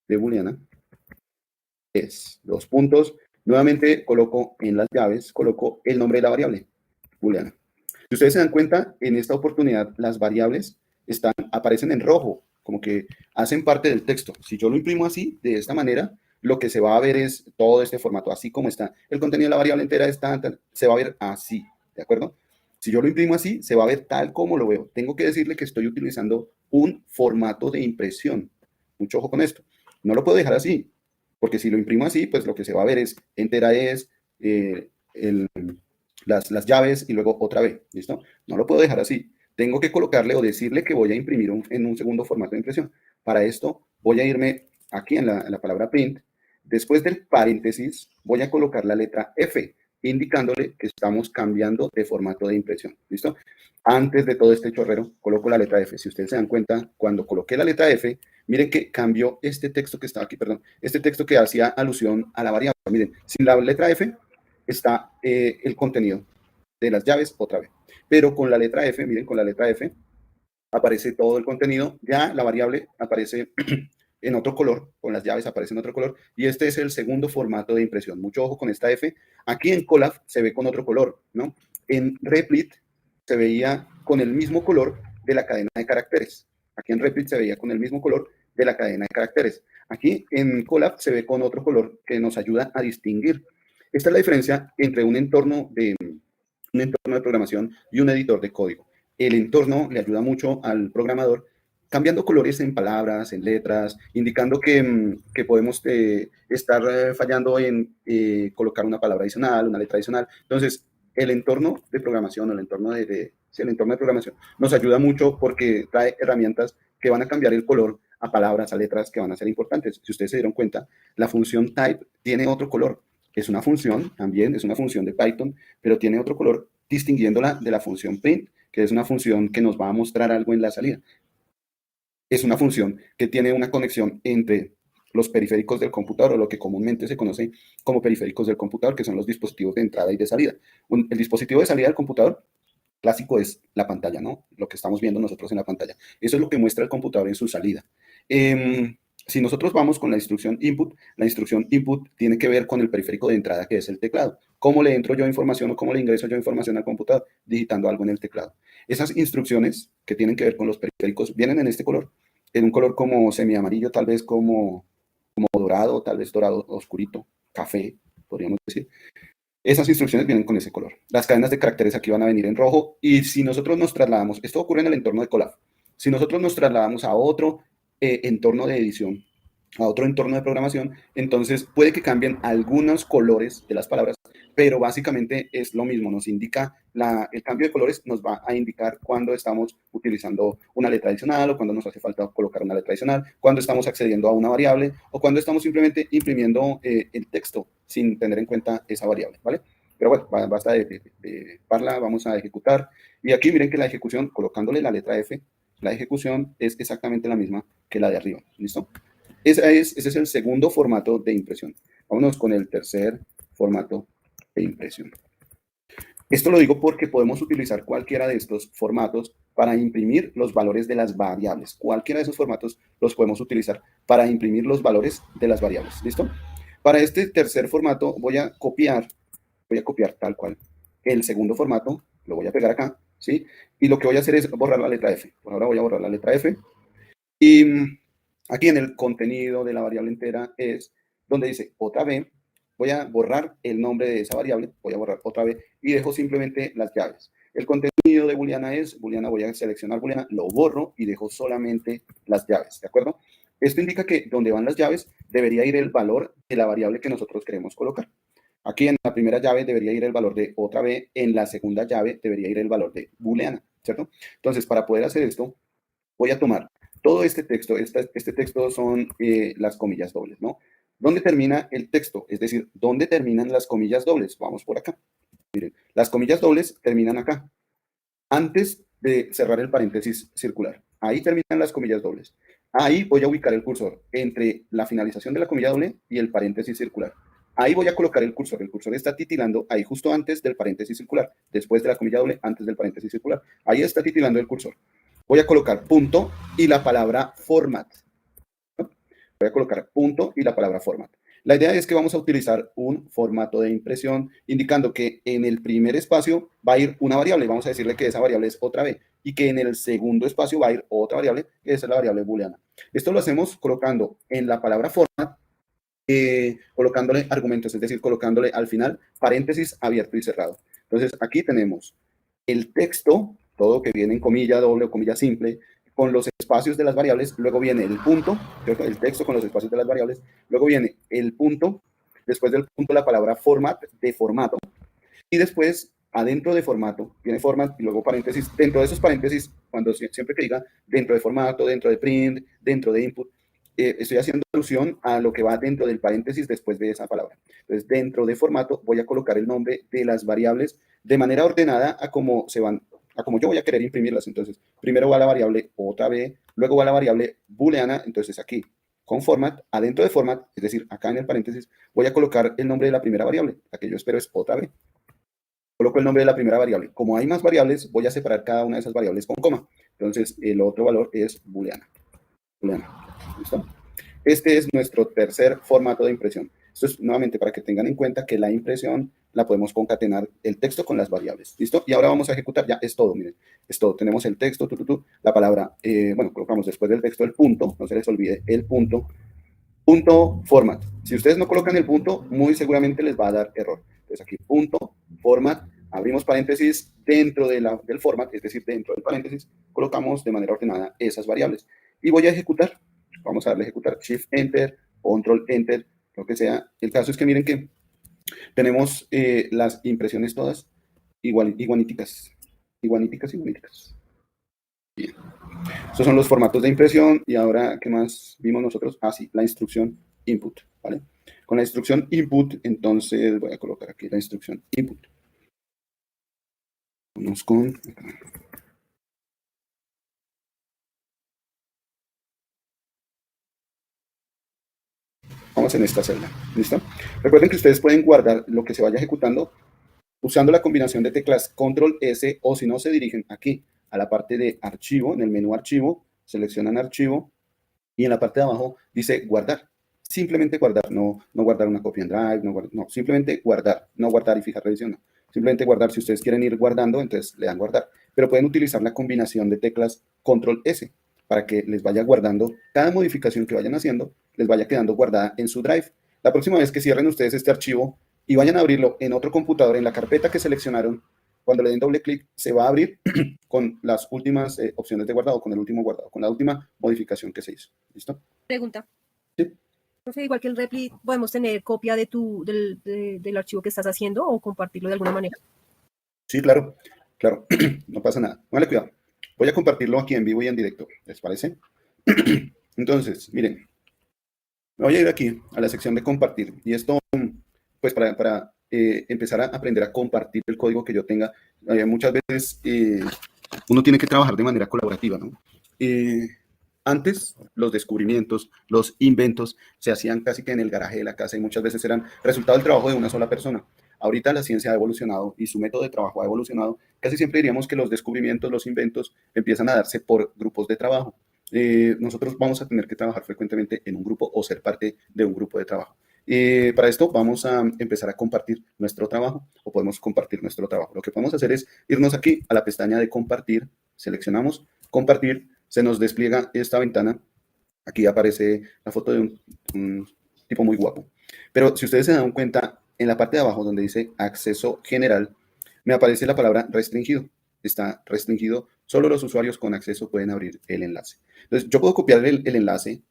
de booleana es 2 puntos. Nuevamente coloco en las llaves, coloco el nombre de la variable, booleana. Si ustedes se dan cuenta, en esta oportunidad las variables aparecen en rojo, como que hacen parte del texto. Si yo lo imprimo así, de esta manera, lo que se va a ver es todo este formato, así como está. El contenido de la variable entera está, se va a ver así, ¿de acuerdo? Si yo lo imprimo así, se va a ver tal como lo veo. Tengo que decirle que estoy utilizando un formato de impresión. Mucho ojo con esto. No lo puedo dejar así, porque si lo imprimo así, pues lo que se va a ver es entera es las llaves y luego otra vez, ¿listo? No lo puedo dejar así. Tengo que colocarle o decirle que voy a imprimir en un segundo formato de impresión. Para esto voy a irme aquí en la palabra print. Después del paréntesis voy a colocar la letra F, indicándole que estamos cambiando de formato de impresión. ¿Listo? Antes de todo este chorrero, coloco la letra F. Si ustedes se dan cuenta, cuando coloqué la letra F, miren que cambió este texto que estaba aquí, perdón, este texto que hacía alusión a la variable. Miren, sin la letra F está el contenido de las llaves otra vez. Pero con la letra F, miren, con la letra F aparece todo el contenido, ya la variable aparece en otro color, con las llaves aparece en otro color, y este es el segundo formato de impresión. Mucho ojo con esta F. Aquí en Colab se ve con otro color, ¿no? En Replit se veía con el mismo color de la cadena de caracteres. Aquí en Replit se veía con el mismo color de la cadena de caracteres. Aquí en Colab se ve con otro color que nos ayuda a distinguir. Esta es la diferencia entre un entorno de programación y un editor de código. El entorno le ayuda mucho al programador cambiando colores en palabras, en letras, indicando que podemos estar fallando en colocar una palabra adicional, una letra adicional. Entonces, el entorno de programación o el entorno el entorno de programación nos ayuda mucho porque trae herramientas que van a cambiar el color a palabras, a letras que van a ser importantes. Si ustedes se dieron cuenta, la función type tiene otro color. Es una función, también es una función de Python, pero tiene otro color distinguiéndola de la función print, que es una función que nos va a mostrar algo en la salida. Es una función que tiene una conexión entre los periféricos del computador, o lo que comúnmente se conoce como periféricos del computador, que son los dispositivos de entrada y de salida. El dispositivo de salida del computador clásico es la pantalla, ¿no? Lo que estamos viendo nosotros en la pantalla. Eso es lo que muestra el computador en su salida. Si nosotros vamos con la instrucción input tiene que ver con el periférico de entrada, que es el teclado. ¿Cómo le entro yo información o cómo le ingreso yo información al computador? Digitando algo en el teclado. Esas instrucciones que tienen que ver con los periféricos vienen en este color, en un color como semiamarillo, tal vez como dorado, tal vez dorado oscurito, café, podríamos decir. Esas instrucciones vienen con ese color. Las cadenas de caracteres aquí van a venir en rojo, y si nosotros nos trasladamos, esto ocurre en el entorno de Colab, si nosotros nos trasladamos a otro entorno de edición, a otro entorno de programación, entonces puede que cambien algunos colores de las palabras, pero básicamente es lo mismo, nos indica, el cambio de colores nos va a indicar cuando estamos utilizando una letra adicional, o cuando nos hace falta colocar una letra adicional, cuando estamos accediendo a una variable, o cuando estamos simplemente imprimiendo el texto sin tener en cuenta esa variable, ¿vale? Pero bueno, basta de parla, vamos a ejecutar, y aquí miren que la ejecución, colocándole la letra F, la ejecución es exactamente la misma que la de arriba, ¿listo? Ese es el segundo formato de impresión. Vámonos con el tercer formato de impresión. Esto lo digo porque podemos utilizar cualquiera de estos formatos para imprimir los valores de las variables. Cualquiera de esos formatos los podemos utilizar para imprimir los valores de las variables. ¿Listo? Para este tercer formato voy a copiar tal cual el segundo formato, lo voy a pegar acá, ¿sí? Y lo que voy a hacer es borrar la letra F. Por ahora voy a borrar la letra F. Y aquí en el contenido de la variable entera es donde dice otra vez, voy a borrar el nombre de esa variable, voy a borrar otra vez y dejo simplemente las llaves. El contenido de booleana es booleana, voy a seleccionar booleana, lo borro y dejo solamente las llaves, ¿de acuerdo? Esto indica que donde van las llaves debería ir el valor de la variable que nosotros queremos colocar. Aquí en la primera llave debería ir el valor de otra vez, en la segunda llave debería ir el valor de booleana, ¿cierto? Entonces, para poder hacer esto, voy a tomar todo este texto, este texto son las comillas dobles, ¿no? ¿Dónde termina el texto? Es decir, ¿dónde terminan las comillas dobles? Vamos por acá. Miren, las comillas dobles terminan acá, antes de cerrar el paréntesis circular. Ahí terminan las comillas dobles. Ahí voy a ubicar el cursor entre la finalización de la comilla doble y el paréntesis circular. Ahí voy a colocar el cursor. El cursor está titilando ahí justo antes del paréntesis circular, después de la comilla doble, antes del paréntesis circular. Ahí está titilando el cursor. Voy a colocar punto y la palabra format. ¿No? Voy a colocar punto y la palabra format. La idea es que vamos a utilizar un formato de impresión indicando que en el primer espacio va a ir una variable. Vamos a decirle que esa variable es otra vez y que en el segundo espacio va a ir otra variable, que es la variable booleana. Esto lo hacemos colocando en la palabra format, colocándole argumentos, es decir, colocándole al final paréntesis abierto y cerrado. Entonces, aquí tenemos el texto, todo que viene en comilla doble o comilla simple, con los espacios de las variables, luego viene el punto, el texto con los espacios de las variables, luego viene el punto, después del punto la palabra format, de formato, y después adentro de formato viene format y luego paréntesis. Dentro de esos paréntesis, cuando siempre que diga dentro de formato, dentro de print, dentro de input, estoy haciendo alusión a lo que va dentro del paréntesis después de esa palabra. Entonces, dentro de formato voy a colocar el nombre de las variables de manera ordenada a cómo se van, a cómo yo voy a querer imprimirlas. Entonces, primero va la variable otra vez, luego va la variable booleana. Entonces, aquí con format, adentro de format, es decir, acá en el paréntesis, voy a colocar el nombre de la primera variable. La que yo espero es otra vez. Coloco el nombre de la primera variable. Como hay más variables, voy a separar cada una de esas variables con coma. Entonces, el otro valor es booleana. ¿Listo? Este es nuestro tercer formato de impresión. Esto es nuevamente para que tengan en cuenta que la impresión la podemos concatenar el texto con las variables. ¿Listo? Y ahora vamos a ejecutar. Ya es todo, miren. Es todo. Tenemos el texto, la palabra, bueno, colocamos después del texto el punto. No se les olvide el punto. Punto format. Si ustedes no colocan el punto, muy seguramente les va a dar error. Entonces aquí punto format. Abrimos paréntesis dentro del format, es decir, dentro del paréntesis, colocamos de manera ordenada esas variables. Y voy a ejecutar. Vamos a darle a ejecutar Shift Enter, Control Enter, lo que sea. El caso es que miren que tenemos las impresiones todas igualíticas. Bien. Estos son los formatos de impresión y ahora, ¿qué más vimos nosotros? Ah, sí, la instrucción input, ¿vale? Con la instrucción input, entonces voy a colocar aquí la instrucción input. Vamos con... Vamos en esta celda, ¿listo? Recuerden que ustedes pueden guardar lo que se vaya ejecutando usando la combinación de teclas Control S, o si no, se dirigen aquí a la parte de archivo, en el menú archivo, seleccionan archivo y en la parte de abajo dice guardar. Simplemente guardar, no guardar una copia en Drive, no, simplemente guardar, no guardar y fijar revisión, no. Simplemente guardar. Si ustedes quieren ir guardando, entonces le dan guardar. Pero pueden utilizar la combinación de teclas Control S para que les vaya guardando cada modificación que vayan haciendo, les vaya quedando guardada en su Drive. La próxima vez que cierren ustedes este archivo y vayan a abrirlo en otro computador, en la carpeta que seleccionaron, cuando le den doble clic, se va a abrir con las últimas opciones de guardado, con el último guardado, con la última modificación que se hizo. ¿Listo? Pregunta. Sí. Profe, igual que el Repli, ¿podemos tener copia del archivo que estás haciendo o compartirlo de alguna manera? Sí, claro, claro, no pasa nada. Vale, cuidado. Voy a compartirlo aquí en vivo y en directo, ¿les parece? Entonces, miren, me voy a ir aquí a la sección de compartir y esto, pues para empezar a aprender a compartir el código que yo tenga. Muchas veces uno tiene que trabajar de manera colaborativa, ¿no? Antes, los descubrimientos, los inventos se hacían casi que en el garaje de la casa y muchas veces eran resultado del trabajo de una sola persona. Ahorita la ciencia ha evolucionado y su método de trabajo ha evolucionado. Casi siempre diríamos que los descubrimientos, los inventos empiezan a darse por grupos de trabajo. Nosotros vamos a tener que trabajar frecuentemente en un grupo o ser parte de un grupo de trabajo. Para esto vamos a empezar a compartir nuestro trabajo o podemos compartir nuestro trabajo. Lo que podemos hacer es irnos aquí a la pestaña de compartir, seleccionamos compartir, se nos despliega esta ventana. Aquí aparece la foto de un tipo muy guapo. Pero si ustedes se dan cuenta, en la parte de abajo donde dice acceso general, me aparece la palabra restringido. Está restringido, solo los usuarios con acceso pueden abrir el enlace. Entonces, yo puedo copiar el enlace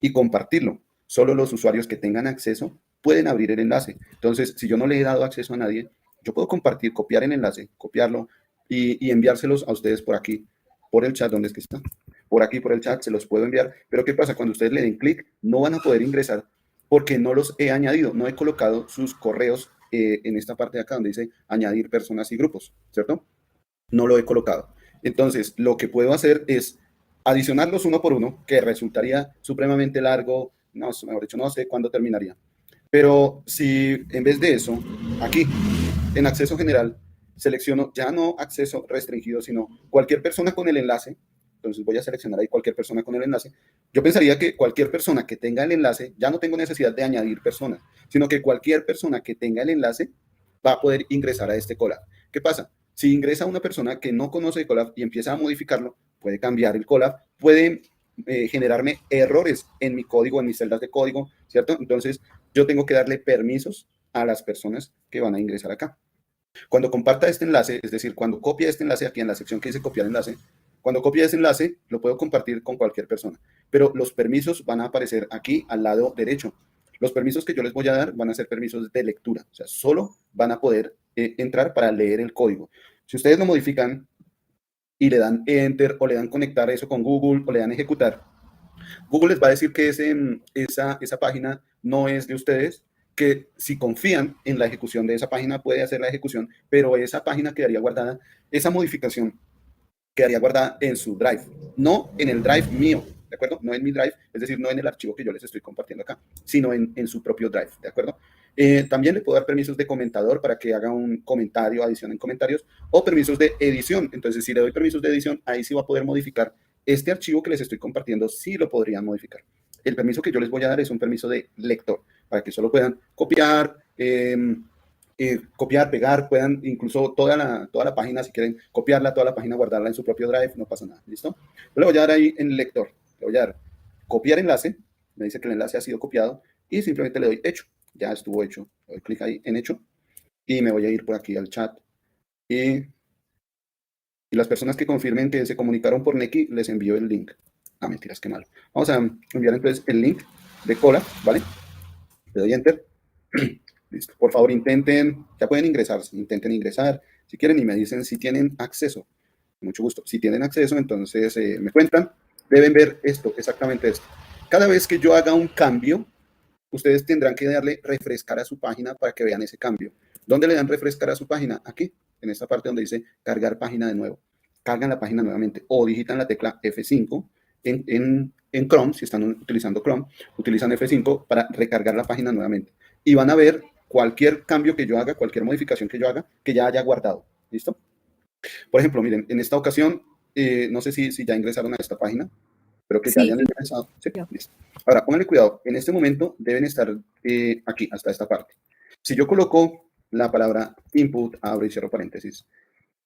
y compartirlo. Solo los usuarios que tengan acceso pueden abrir el enlace. Entonces, si yo no le he dado acceso a nadie, yo puedo compartir, copiar el enlace, copiarlo y enviárselos a ustedes por aquí, por el chat. ¿Dónde es que está? Por aquí, por el chat, se los puedo enviar. Pero ¿qué pasa? Cuando ustedes le den clic, no van a poder ingresar porque no los he añadido, no he colocado sus correos en esta parte de acá donde dice añadir personas y grupos, ¿cierto? No lo he colocado. Entonces, lo que puedo hacer es adicionarlos uno por uno, que resultaría supremamente largo, no, mejor dicho, no sé cuándo terminaría. Pero si en vez de eso, aquí, en acceso general, selecciono ya no acceso restringido, sino cualquier persona con el enlace, entonces voy a seleccionar ahí cualquier persona con el enlace. Yo pensaría que cualquier persona que tenga el enlace, ya no tengo necesidad de añadir personas, sino que cualquier persona que tenga el enlace va a poder ingresar a este collab. ¿Qué pasa? Si ingresa una persona que no conoce el collab y empieza a modificarlo, puede cambiar el collab, puede generarme errores en mi código, en mis celdas de código, ¿cierto? Entonces, yo tengo que darle permisos a las personas que van a ingresar acá. Cuando comparta este enlace, es decir, cuando copie este enlace aquí en la sección que dice copiar enlace, cuando copie ese enlace, lo puedo compartir con cualquier persona. Pero los permisos van a aparecer aquí al lado derecho. Los permisos que yo les voy a dar van a ser permisos de lectura. O sea, solo van a poder entrar para leer el código. Si ustedes lo modifican y le dan enter o le dan conectar eso con Google o le dan ejecutar, Google les va a decir que esa página no es de ustedes, que si confían en la ejecución de esa página puede hacer la ejecución, pero esa página quedaría guardada, esa modificación quedaría guardada en su drive, no en el drive mío, ¿de acuerdo? No en mi drive, es decir, no en el archivo que yo les estoy compartiendo acá, sino en su propio drive, ¿de acuerdo? También le puedo dar permisos de comentador para que haga un comentario, adición en comentarios, o permisos de edición. Entonces, si le doy permisos de edición, ahí sí va a poder modificar este archivo que les estoy compartiendo, sí lo podrían modificar. El permiso que yo les voy a dar es un permiso de lector, para que solo puedan copiar, copiar, pegar, puedan incluso toda la página, si quieren copiarla, toda la página, guardarla en su propio drive, no pasa nada, ¿listo? Yo le voy a dar ahí en lector, le voy a dar copiar enlace, me dice que el enlace ha sido copiado y simplemente le doy hecho, ya estuvo hecho, le doy clic ahí en hecho y me voy a ir por aquí al chat y las personas que confirmen que se comunicaron por Neki, les envío el link. Ah, mentiras, qué malo. Vamos a enviar entonces el link de cola, ¿vale? Le doy enter. Listo. Por favor, intenten, ya pueden ingresar, intenten ingresar, si quieren, y me dicen si tienen acceso. mucho gusto. Si tienen acceso, entonces me cuentan. Deben ver esto, exactamente esto. Cada vez que yo haga un cambio, ustedes tendrán que darle refrescar a su página para que vean ese cambio. ¿Dónde le dan refrescar a su página? Aquí, en esta parte donde dice cargar página de nuevo. Cargan la página nuevamente o digitan la tecla F5 en Chrome, si están utilizando Chrome, utilizan F5 para recargar la página nuevamente. Y van a ver cualquier cambio que yo haga, cualquier modificación que yo haga, que ya haya guardado. ¿Listo? Por ejemplo, miren, en esta ocasión, no sé si ya ingresaron a esta página, pero que ya Sí. hayan ingresado. ¿Sí? Listo. Ahora, pónganle cuidado. En este momento deben estar aquí, hasta esta parte. Si yo coloco la palabra input, abro y cierro paréntesis,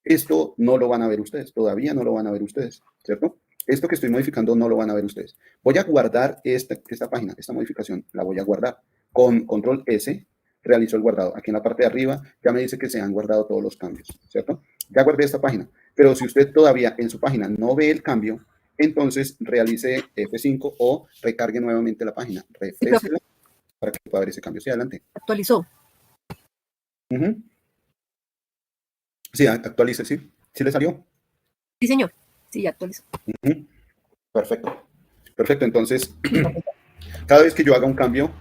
esto no lo van a ver ustedes, todavía no lo van a ver ustedes, ¿cierto? Esto que estoy modificando no lo van a ver ustedes. Voy a guardar esta página, esta modificación, la voy a guardar. Con control S, realizo el guardado. Aquí en la parte de arriba ya me dice que se han guardado todos los cambios, ¿cierto? Ya guardé esta página. Pero si usted todavía en su página no ve el cambio, entonces realice F5 o recargue nuevamente la página. Refresquela para que pueda ver ese cambio. Sí, adelante. Actualizó. Sí, actualice, sí. ¿Sí le salió? Sí, señor. Sí, ya actualizó. Perfecto. Perfecto. Entonces, cada vez que yo haga un cambio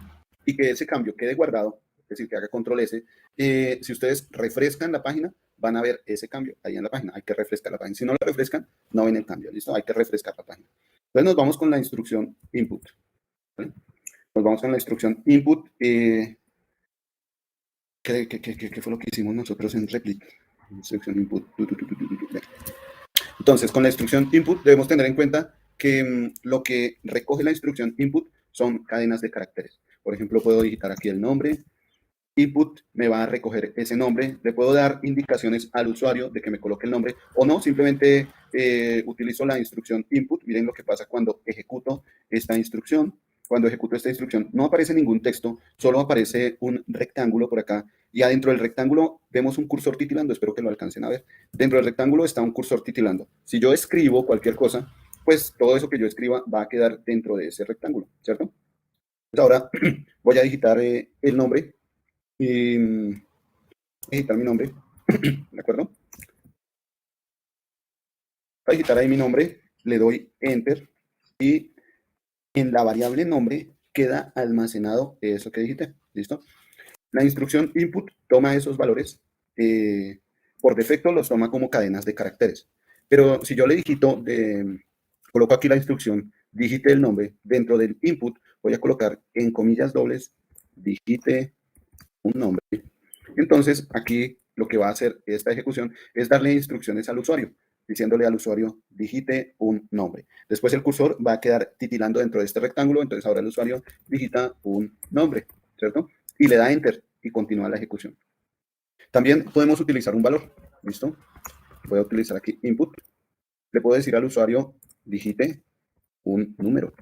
y que ese cambio quede guardado, es decir, que haga control S, si ustedes refrescan la página, van a ver ese cambio ahí en la página. Hay que refrescar la página. Si no la refrescan, no ven el cambio. ¿Listo? Hay que refrescar la página. Entonces nos vamos con la instrucción input. ¿Vale? Nos vamos con la instrucción input. ¿Qué fue lo que hicimos nosotros en Replit? Instrucción input. Entonces, con la instrucción input debemos tener en cuenta que lo que recoge la instrucción input son cadenas de caracteres. Por ejemplo, puedo digitar aquí el nombre. Input me va a recoger ese nombre. Le puedo dar indicaciones al usuario de que me coloque el nombre o no. Simplemente utilizo la instrucción input. Miren lo que pasa cuando ejecuto esta instrucción. Cuando ejecuto esta instrucción no aparece ningún texto, solo aparece un rectángulo por acá. Y adentro del rectángulo vemos un cursor titilando. Espero que lo alcancen a ver. Dentro del rectángulo está un cursor titilando. Si yo escribo cualquier cosa, pues todo eso que yo escriba va a quedar dentro de ese rectángulo, ¿cierto? Pues ahora voy a digitar el nombre. Digitar mi nombre, ¿de acuerdo? Para digitar ahí mi nombre, le doy Enter y en la variable nombre queda almacenado eso que digité, ¿listo? La instrucción input toma esos valores, por defecto los toma como cadenas de caracteres, pero si yo le digito, coloco aquí la instrucción, digite el nombre, dentro del input voy a colocar en comillas dobles, digite un nombre. Entonces, aquí lo que va a hacer esta ejecución es darle instrucciones al usuario, diciéndole al usuario, digite un nombre. Después el cursor va a quedar titilando dentro de este rectángulo, entonces ahora el usuario digita un nombre, ¿cierto? Y le da Enter y continúa la ejecución. También podemos utilizar un valor, ¿listo? Voy a utilizar aquí input. Le puedo decir al usuario, digite un número.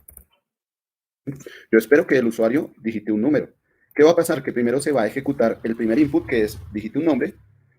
Yo espero que el usuario digite un número. ¿Qué va a pasar? Que primero se va a ejecutar el primer input, que es digite un nombre,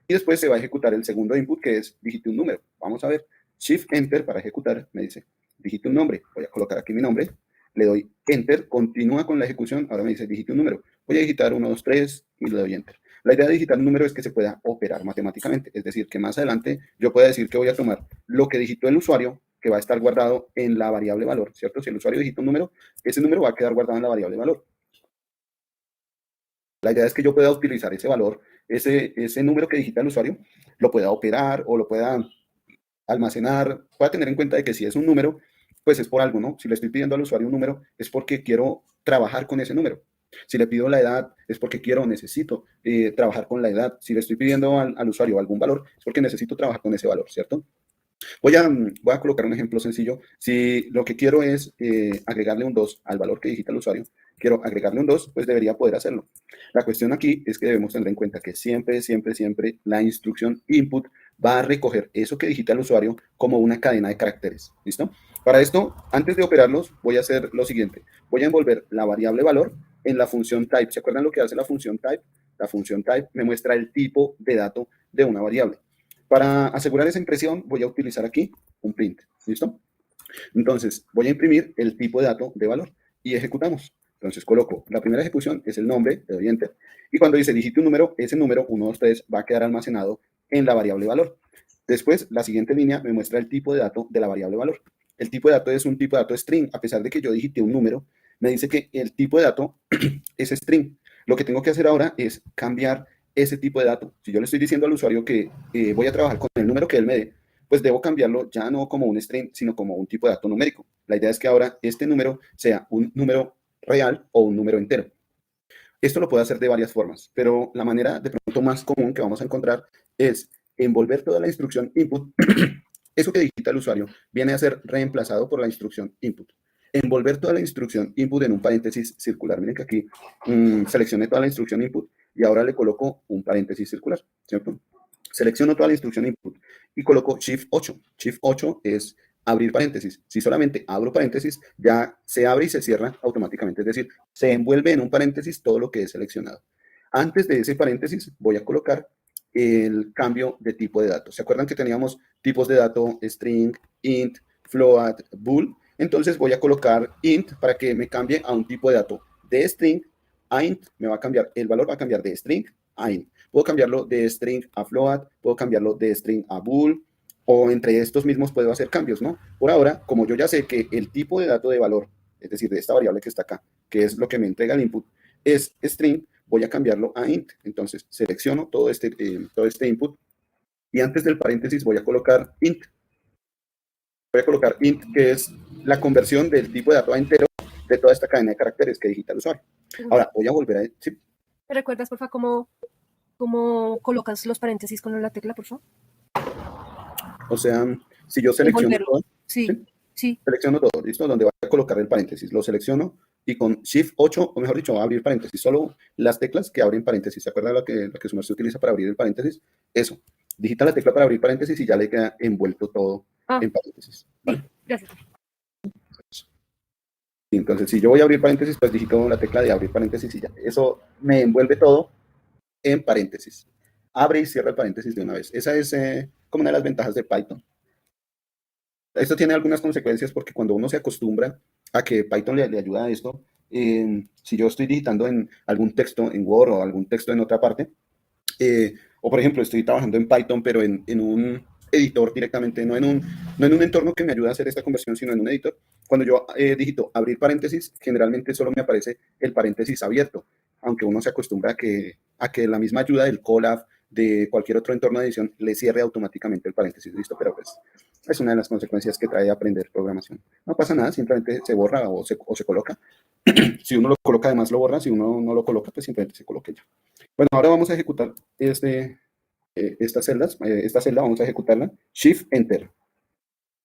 y después se va a ejecutar el segundo input, que es digite un número. Vamos a ver. Shift Enter para ejecutar, me dice, digite un nombre. Voy a colocar aquí mi nombre, le doy Enter, continúa con la ejecución, ahora me dice digite un número. Voy a digitar 1, 2, 3 y le doy Enter. La idea de digitar un número es que se pueda operar matemáticamente, es decir, que más adelante yo pueda decir que voy a tomar lo que digitó el usuario, que va a estar guardado en la variable valor, ¿cierto? Si el usuario digita un número, ese número va a quedar guardado en la variable valor. La idea es que yo pueda utilizar ese valor, ese número que digita el usuario, lo pueda operar o lo pueda almacenar. Pueda tener en cuenta de que si es un número, pues es por algo, ¿no? Si le estoy pidiendo al usuario un número, es porque quiero trabajar con ese número. Si le pido la edad, es porque quiero o necesito trabajar con la edad. Si le estoy pidiendo al usuario algún valor, es porque necesito trabajar con ese valor, ¿cierto? Voy a colocar un ejemplo sencillo. Si lo que quiero es agregarle un 2 al valor que digita el usuario, quiero agregarle un 2, pues debería poder hacerlo. La cuestión aquí es que debemos tener en cuenta que siempre la instrucción input va a recoger eso que digita el usuario como una cadena de caracteres. ¿Listo? Para esto, antes de operarlos, voy a hacer lo siguiente. Voy a envolver la variable valor en la función type. ¿Se acuerdan lo que hace la función type? La función type me muestra el tipo de dato de una variable. Para asegurar esa impresión, voy a utilizar aquí un print. ¿Listo? Entonces, voy a imprimir el tipo de dato de valor y ejecutamos. Entonces, coloco la primera ejecución, es el nombre, le doy Enter. Y cuando dice digite un número, ese número, 1, 2, 3, va a quedar almacenado en la variable valor. Después, la siguiente línea me muestra el tipo de dato de la variable valor. El tipo de dato es un tipo de dato string. A pesar de que yo digité un número, me dice que el tipo de dato es string. Lo que tengo que hacer ahora es cambiar ese tipo de dato. Si yo le estoy diciendo al usuario que voy a trabajar con el número que él me dé, pues debo cambiarlo ya no como un string, sino como un tipo de dato numérico. La idea es que ahora este número sea un número real o un número entero. Esto lo puedo hacer de varias formas, pero la manera de pronto más común que vamos a encontrar es envolver toda la instrucción input. Eso que digita el usuario viene a ser reemplazado por la instrucción input. Envolver toda la instrucción input en un paréntesis circular. Miren que aquí seleccioné toda la instrucción input y ahora le coloco un paréntesis circular, ¿cierto? Selecciono toda la instrucción input y coloco Shift 8. Shift 8 es abrir paréntesis. Si solamente abro paréntesis, ya se abre y se cierra automáticamente. Es decir, se envuelve en un paréntesis todo lo que he seleccionado. Antes de ese paréntesis voy a colocar el cambio de tipo de datos. ¿Se acuerdan que teníamos tipos de dato string, int, float, bool? Entonces voy a colocar int para que me cambie a un tipo de dato de string a int. Me va a cambiar, el valor va a cambiar de string a int. Puedo cambiarlo de string a float, puedo cambiarlo de string a bool, o entre estos mismos puedo hacer cambios, ¿no? Por ahora, como yo ya sé que el tipo de dato de valor, es decir, de esta variable que está acá, que es lo que me entrega el input, es string, voy a cambiarlo a int. Entonces, selecciono todo este input y antes del paréntesis voy a colocar int. Voy a colocar int, que es la conversión del tipo de dato a entero de toda esta cadena de caracteres que digita el usuario. Ahora, voy a volver a... ¿sí? ¿Me recuerdas, por favor, cómo colocas los paréntesis con la tecla, por favor? O sea, si yo selecciono todo, sí, ¿sí? Sí. Selecciono todo, ¿listo? Donde voy a colocar el paréntesis, lo selecciono y con Shift 8, o mejor dicho, abrir paréntesis, solo las teclas que abren paréntesis. ¿Se acuerda lo que su merced utiliza para abrir el paréntesis? Eso. Digita la tecla para abrir paréntesis y ya le queda envuelto todo en paréntesis. ¿Vale? Sí, gracias. Entonces, si yo voy a abrir paréntesis, pues digito la tecla de abrir paréntesis y ya. Eso me envuelve todo en paréntesis. Abre y cierra el paréntesis de una vez. Esa es como una de las ventajas de Python. Esto tiene algunas consecuencias porque cuando uno se acostumbra a que Python le ayuda a esto, si yo estoy digitando en algún texto en Word o algún texto en otra parte, o por ejemplo estoy trabajando en Python pero en un editor directamente, no en un entorno que me ayude a hacer esta conversión, sino en un editor, cuando yo digito abrir paréntesis, generalmente solo me aparece el paréntesis abierto, aunque uno se acostumbra a que la misma ayuda del Colab, de cualquier otro entorno de edición, le cierre automáticamente el paréntesis, listo, pero pues es una de las consecuencias que trae aprender programación. No pasa nada, simplemente se borra o se coloca. Si uno lo coloca, además lo borra. Si uno no lo coloca, pues simplemente se coloca ya. Bueno, ahora vamos a ejecutar esta celda vamos a ejecutarla. Shift Enter.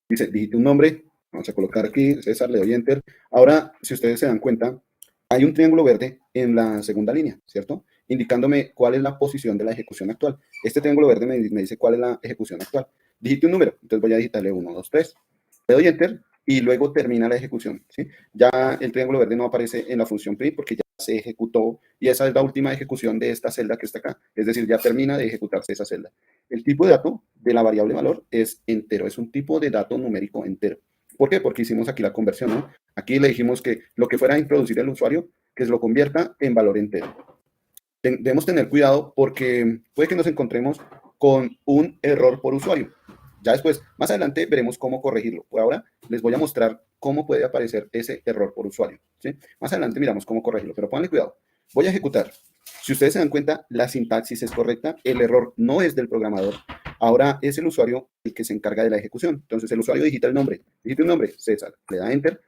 Dice, digite un nombre. Vamos a colocar aquí, César, le doy Enter. Ahora, si ustedes se dan cuenta, hay un triángulo verde en la segunda línea, ¿cierto? Indicándome cuál es la posición de la ejecución actual. Este triángulo verde me dice cuál es la ejecución actual. Digite un número, entonces voy a digitarle 1, 2, 3. Le doy Enter y luego termina la ejecución, ¿sí? Ya el triángulo verde no aparece en la función print porque ya se ejecutó y esa es la última ejecución de esta celda que está acá. Es decir, ya termina de ejecutarse esa celda. El tipo de dato de la variable valor es entero, es un tipo de dato numérico entero. ¿Por qué? Porque hicimos aquí la conversión, ¿no? Aquí le dijimos que lo que fuera a introducir el usuario, que se lo convierta en valor entero. Debemos tener cuidado porque puede que nos encontremos con un error por usuario. Ya después, más adelante, veremos cómo corregirlo. Por ahora, les voy a mostrar cómo puede aparecer ese error por usuario, ¿sí? Más adelante miramos cómo corregirlo, pero pónganle cuidado. Voy a ejecutar. Si ustedes se dan cuenta, la sintaxis es correcta, el error no es del programador. Ahora es el usuario el que se encarga de la ejecución. Entonces, el usuario digita el nombre. Digita un nombre, César, le da Enter,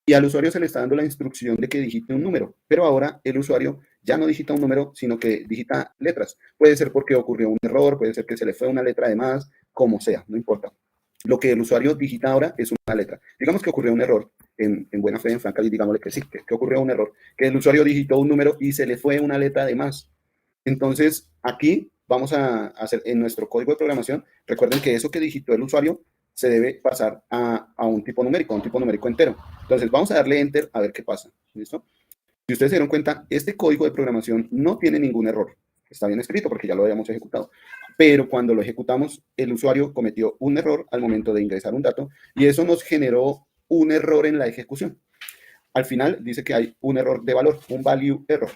y al usuario se le está dando la instrucción de que digite un número, pero ahora el usuario ya no digita un número, sino que digita letras. Puede ser porque ocurrió un error, puede ser que se le fue una letra de más, como sea, no importa. Lo que el usuario digita ahora es una letra. Digamos que ocurrió un error, en buena fe, en franca, y digámosle que sí, que ocurrió un error, que el usuario digitó un número y se le fue una letra de más. Entonces, aquí vamos a hacer en nuestro código de programación, recuerden que eso que digitó el usuario se debe pasar a un tipo numérico entero. Entonces, vamos a darle Enter a ver qué pasa. ¿Listo? Si ustedes se dieron cuenta, este código de programación no tiene ningún error. Está bien escrito porque ya lo habíamos ejecutado. Pero cuando lo ejecutamos, el usuario cometió un error al momento de ingresar un dato y eso nos generó un error en la ejecución. Al final dice que hay un error de valor, un value error.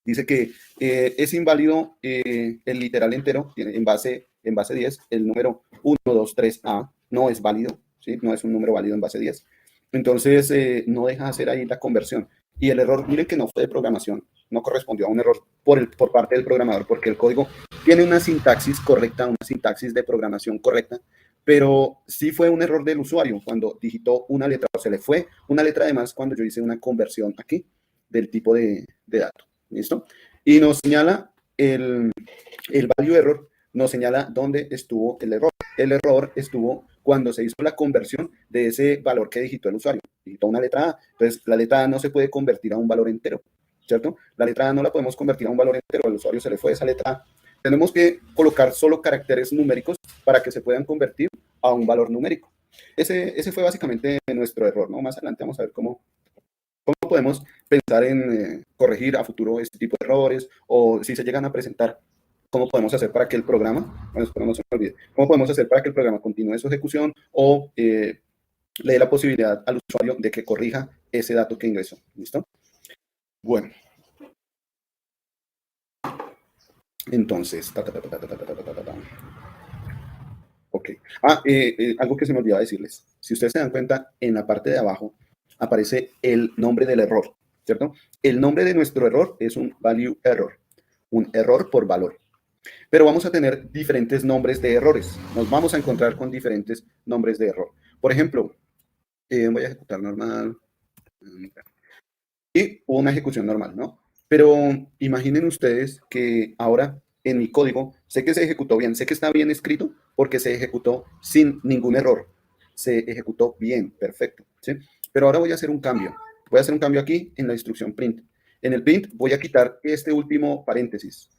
Dice que es inválido el literal entero en base en base 10, el número 1, 2, 3A no es válido, ¿sí? No es un número válido en base 10. Entonces, no deja hacer ahí la conversión. Y el error, miren que no fue de programación, no correspondió a un error por parte del programador, porque el código tiene una sintaxis correcta, una sintaxis de programación correcta, pero sí fue un error del usuario cuando digitó una letra, o se le fue una letra además cuando yo hice una conversión aquí del tipo de dato. ¿Listo? Y nos señala el value error, nos señala dónde estuvo el error. El error estuvo cuando se hizo la conversión de ese valor que digitó el usuario. Digitó una letra A, entonces la letra A no se puede convertir a un valor entero, ¿cierto? La letra A no la podemos convertir a un valor entero, al usuario se le fue esa letra A. Tenemos que colocar solo caracteres numéricos para que se puedan convertir a un valor numérico. Ese fue básicamente nuestro error, ¿no? Más adelante vamos a ver cómo podemos pensar en corregir a futuro este tipo de errores, o si se llegan a presentar, cómo podemos hacer para que el programa, bueno, espero no se me olvide, cómo podemos hacer para que el programa continúe su ejecución o le dé la posibilidad al usuario de que corrija ese dato que ingresó. ¿Listo? Bueno. Entonces, ok. Algo que se me olvidaba decirles. Si ustedes se dan cuenta, en la parte de abajo aparece el nombre del error, ¿cierto? El nombre de nuestro error es un value error, un error por valor. Pero vamos a tener diferentes nombres de errores. Nos vamos a encontrar con diferentes nombres de error. Por ejemplo, voy a ejecutar normal. Y una ejecución normal, ¿no? Pero imaginen ustedes que ahora en mi código sé que se ejecutó bien, sé que está bien escrito porque se ejecutó sin ningún error. Se ejecutó bien, perfecto, ¿sí? Pero ahora voy a hacer un cambio. Voy a hacer un cambio aquí en la instrucción print. En el print voy a quitar este último paréntesis.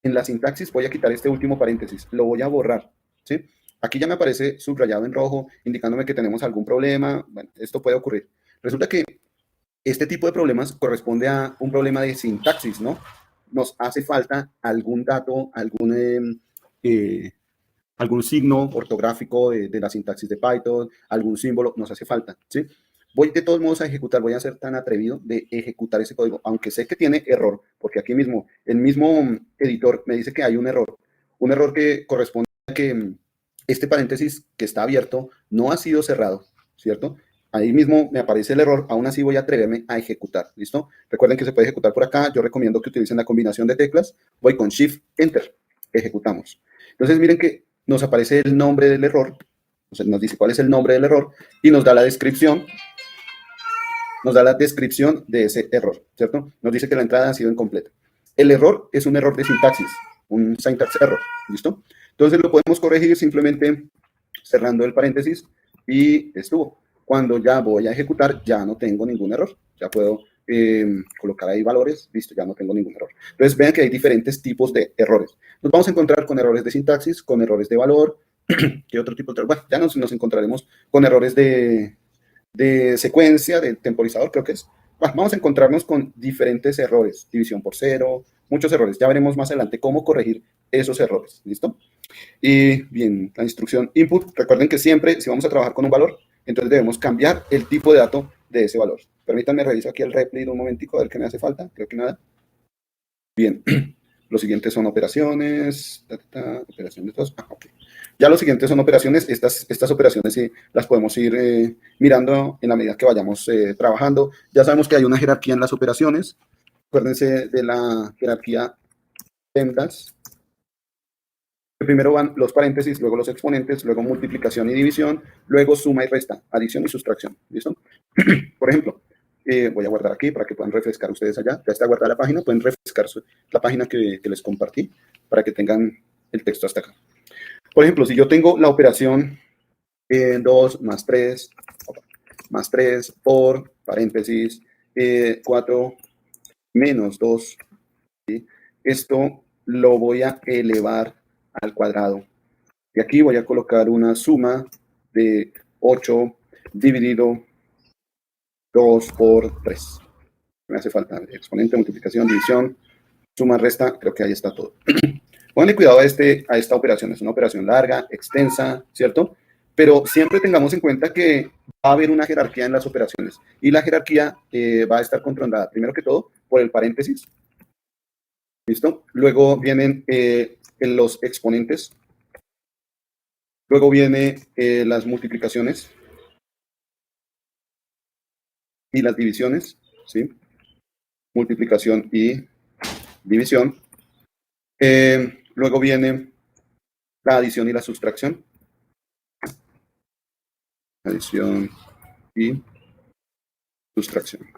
En la sintaxis voy a quitar este último paréntesis. Lo voy a borrar, ¿sí? Aquí ya me aparece subrayado en rojo, indicándome que tenemos algún problema. Bueno, esto puede ocurrir. Resulta que este tipo de problemas corresponde a un problema de sintaxis, ¿no? Nos hace falta algún dato, algún signo ortográfico de la sintaxis de Python, algún símbolo, nos hace falta, ¿sí? Voy de todos modos a ejecutar, voy a ser tan atrevido de ejecutar ese código, aunque sé que tiene error, porque aquí mismo, el mismo editor me dice que hay un error que corresponde a que este paréntesis que está abierto no ha sido cerrado, ¿cierto? Ahí mismo me aparece el error, aún así voy a atreverme a ejecutar, ¿listo? Recuerden que se puede ejecutar por acá, yo recomiendo que utilicen la combinación de teclas, voy con Shift, Enter, ejecutamos. Entonces miren que nos aparece el nombre del error, o sea, nos dice cuál es el nombre del error y nos da la descripción de ese error, ¿cierto? Nos dice que la entrada ha sido incompleta. El error es un error de sintaxis, un syntax error, ¿listo? Entonces lo podemos corregir simplemente cerrando el paréntesis y estuvo. Cuando ya voy a ejecutar, ya no tengo ningún error. Ya puedo colocar ahí valores, listo, ya no tengo ningún error. Entonces vean que hay diferentes tipos de errores. Nos vamos a encontrar con errores de sintaxis, con errores de valor, ¿qué otro tipo de error? Bueno, ya nos encontraremos con errores de secuencia, de temporizador, creo que es. Bueno, vamos a encontrarnos con diferentes errores, división por cero, muchos errores. Ya veremos más adelante cómo corregir esos errores, ¿listo? Y bien, la instrucción input, recuerden que siempre, si vamos a trabajar con un valor, entonces debemos cambiar el tipo de dato de ese valor. Permítanme revisar aquí el repli un momentico, a ver qué me hace falta, creo que nada. Bien, los siguientes son operaciones, operación de todos. Okay. Ya los siguientes son operaciones, estas operaciones sí las podemos ir mirando en la medida que vayamos trabajando. Ya sabemos que hay una jerarquía en las operaciones, acuérdense de la jerarquía lambdas. Primero van los paréntesis, luego los exponentes, luego multiplicación y división, luego suma y resta, adición y sustracción. ¿Listo? Por ejemplo, voy a guardar aquí para que puedan refrescar ustedes allá. Ya está guardada la página, pueden refrescar la página que les compartí para que tengan el texto hasta acá. Por ejemplo, si yo tengo la operación 2 más 3 por paréntesis 4 menos 2, ¿sí? Esto lo voy a elevar al cuadrado. Y aquí voy a colocar una suma de 8 dividido 2 por 3. Me hace falta exponente, multiplicación, división, suma, resta, creo que ahí está todo. Pónganle cuidado a esta operación, es una operación larga, extensa, ¿cierto? Pero siempre tengamos en cuenta que va a haber una jerarquía en las operaciones y la jerarquía va a estar controlada, primero que todo, por el paréntesis. ¿Listo? Luego vienen los exponentes. Luego viene las multiplicaciones y las divisiones, ¿sí? Multiplicación y división. Luego viene la adición y la sustracción. Adición y sustracción.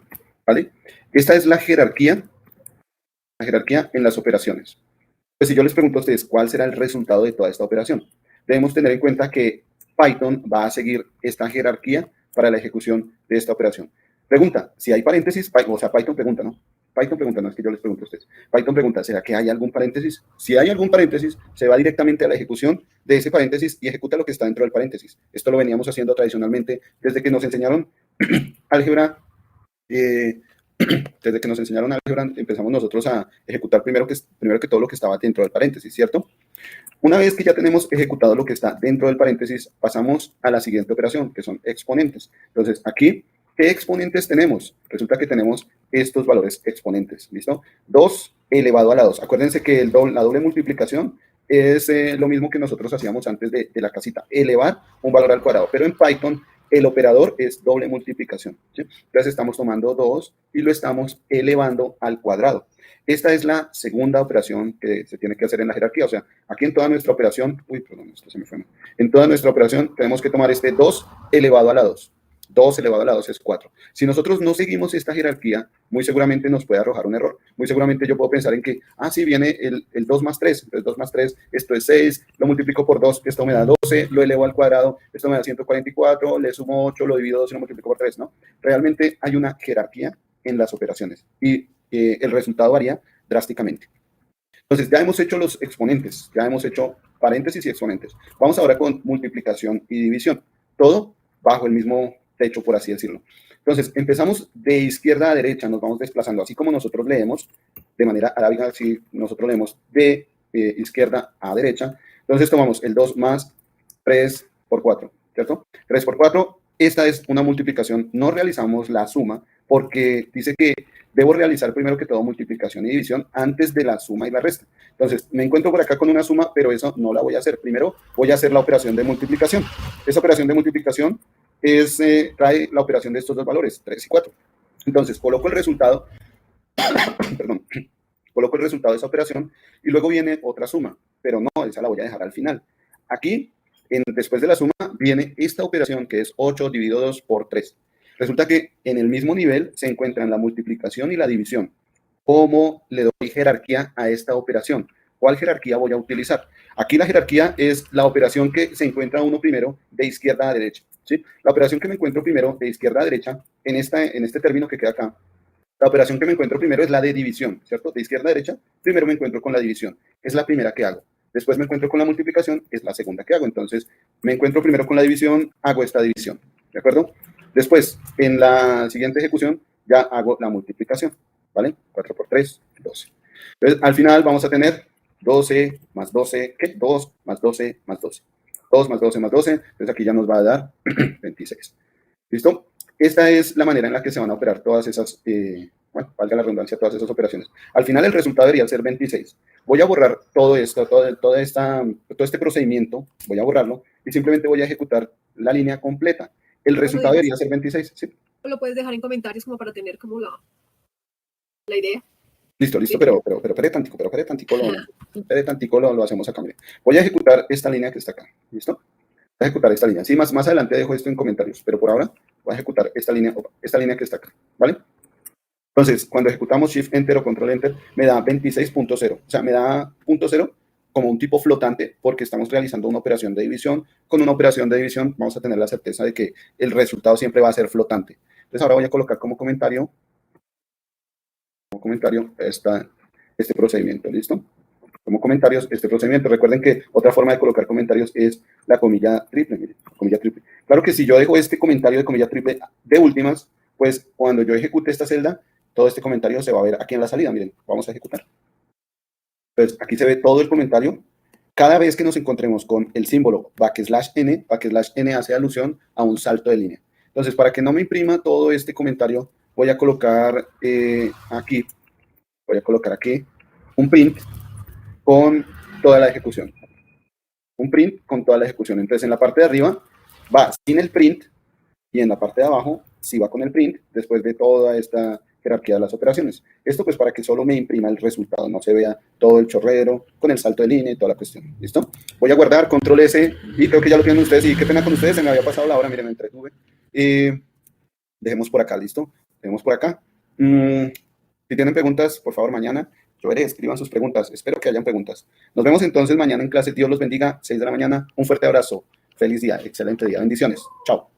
¿Vale? Esta es la jerarquía en las operaciones. Pues si yo les pregunto a ustedes cuál será el resultado de toda esta operación, debemos tener en cuenta que Python va a seguir esta jerarquía para la ejecución de esta operación. Pregunta, si hay paréntesis, o sea, Python pregunta, ¿no? Python pregunta, no es que yo les pregunto a ustedes. Python pregunta, ¿será que hay algún paréntesis? Si hay algún paréntesis, se va directamente a la ejecución de ese paréntesis y ejecuta lo que está dentro del paréntesis. Esto lo veníamos haciendo tradicionalmente desde que nos enseñaron álgebra. Desde que nos enseñaron álgebra, empezamos nosotros a ejecutar primero que todo lo que estaba dentro del paréntesis, ¿cierto? Una vez que ya tenemos ejecutado lo que está dentro del paréntesis, pasamos a la siguiente operación, que son exponentes. Entonces, aquí, ¿qué exponentes tenemos? Resulta que tenemos estos valores exponentes, ¿listo? 2 elevado a la 2. Acuérdense que la doble multiplicación es lo mismo que nosotros hacíamos antes de la casita, elevar un valor al cuadrado, pero en Python el operador es doble multiplicación, ¿sí? Entonces estamos tomando 2 y lo estamos elevando al cuadrado. Esta es la segunda operación que se tiene que hacer en la jerarquía. O sea, aquí en toda nuestra operación, esto se me fue. En toda nuestra operación tenemos que tomar este 2 elevado a la 2. 2 elevado a la 2 es 4. Si nosotros no seguimos esta jerarquía, muy seguramente nos puede arrojar un error. Muy seguramente yo puedo pensar en que, sí, viene el 2 más 3. Entonces 2 más 3, esto es 6, lo multiplico por 2, esto me da 12, lo elevo al cuadrado, esto me da 144, le sumo 8, lo divido 2 y lo multiplico por 3, ¿no? Realmente hay una jerarquía en las operaciones y el resultado varía drásticamente. Entonces, ya hemos hecho los exponentes, ya hemos hecho paréntesis y exponentes. Vamos ahora con multiplicación y división. Todo bajo el mismo techo, por así decirlo. Entonces, empezamos de izquierda a derecha, nos vamos desplazando, así como nosotros leemos, de manera arábiga, si nosotros leemos de izquierda a derecha. Entonces, tomamos el 2 más 3 por 4, ¿cierto? 3 por 4, esta es una multiplicación, no realizamos la suma, porque dice que debo realizar primero que todo multiplicación y división antes de la suma y la resta. Entonces, me encuentro por acá con una suma, pero eso no la voy a hacer. Primero voy a hacer la operación de multiplicación. Esa operación de multiplicación trae la operación de estos dos valores, 3 y 4. Entonces, coloco el resultado, coloco el resultado de esa operación y luego viene otra suma, pero no, esa la voy a dejar al final. Aquí, después de la suma, viene esta operación que es 8 dividido 2 por 3. Resulta que en el mismo nivel se encuentran la multiplicación y la división. ¿Cómo le doy jerarquía a esta operación? ¿Cuál jerarquía voy a utilizar? Aquí la jerarquía es la operación que se encuentra uno primero de izquierda a derecha, ¿sí? La operación que me encuentro primero de izquierda a derecha, en este término que queda acá, la operación que me encuentro primero es la de división, ¿cierto? De izquierda a derecha, primero me encuentro con la división. Es la primera que hago. Después me encuentro con la multiplicación, es la segunda que hago. Entonces, me encuentro primero con la división, hago esta división, ¿de acuerdo? Después, en la siguiente ejecución, ya hago la multiplicación, ¿vale? 4 por 3, 12. Entonces, al final vamos a tener 12 más 12, ¿qué? 2 más 12 más 12. 2 más 12 más 12, entonces aquí ya nos va a dar 26. ¿Listo? Esta es la manera en la que se van a operar todas esas, valga la redundancia, todas esas operaciones. Al final el resultado debería ser 26. Voy a borrar todo esto, todo este procedimiento, voy a borrarlo y simplemente voy a ejecutar la línea completa. El resultado debería ser 26, ¿sí? Lo puedes dejar en comentarios como para tener como la idea. Listo, pero espere tantico, lo hacemos acá. Mire. Voy a ejecutar esta línea que está acá, ¿listo? Voy a ejecutar esta línea. Sí, más adelante dejo esto en comentarios, pero por ahora voy a ejecutar esta línea que está acá, ¿vale? Entonces, cuando ejecutamos Shift Enter o Control Enter, me da 26.0. O sea, me da .0 como un tipo flotante porque estamos realizando una operación de división. Con una operación de división vamos a tener la certeza de que el resultado siempre va a ser flotante. Entonces, ahora voy a colocar como comentario este procedimiento, ¿listo? Como comentarios este procedimiento. Recuerden que otra forma de colocar comentarios es la comilla triple, miren, comilla triple. Claro que si yo dejo este comentario de comilla triple de últimas, pues cuando yo ejecute esta celda, todo este comentario se va a ver aquí en la salida. Miren, vamos a ejecutar. Entonces, aquí se ve todo el comentario. Cada vez que nos encontremos con el símbolo \n hace alusión a un salto de línea. Entonces, para que no me imprima todo este comentario, voy a colocar aquí un print con toda la ejecución. un print con toda la ejecución. Entonces, en la parte de arriba va sin el print y en la parte de abajo sí va con el print después de toda esta jerarquía de las operaciones. Esto pues para que solo me imprima el resultado, no se vea todo el chorrero con el salto de línea y toda la cuestión. ¿Listo? Voy a guardar control S y creo que ya lo tienen ustedes y qué pena con ustedes, se me había pasado la hora, miren, me entretuve. Dejemos por acá, ¿listo? Dejemos por acá. Si tienen preguntas, por favor, mañana, yo veré, escriban sus preguntas. Espero que hayan preguntas. Nos vemos entonces mañana en clase. Dios los bendiga, 6 de la mañana. Un fuerte abrazo. Feliz día, excelente día. Bendiciones. Chao.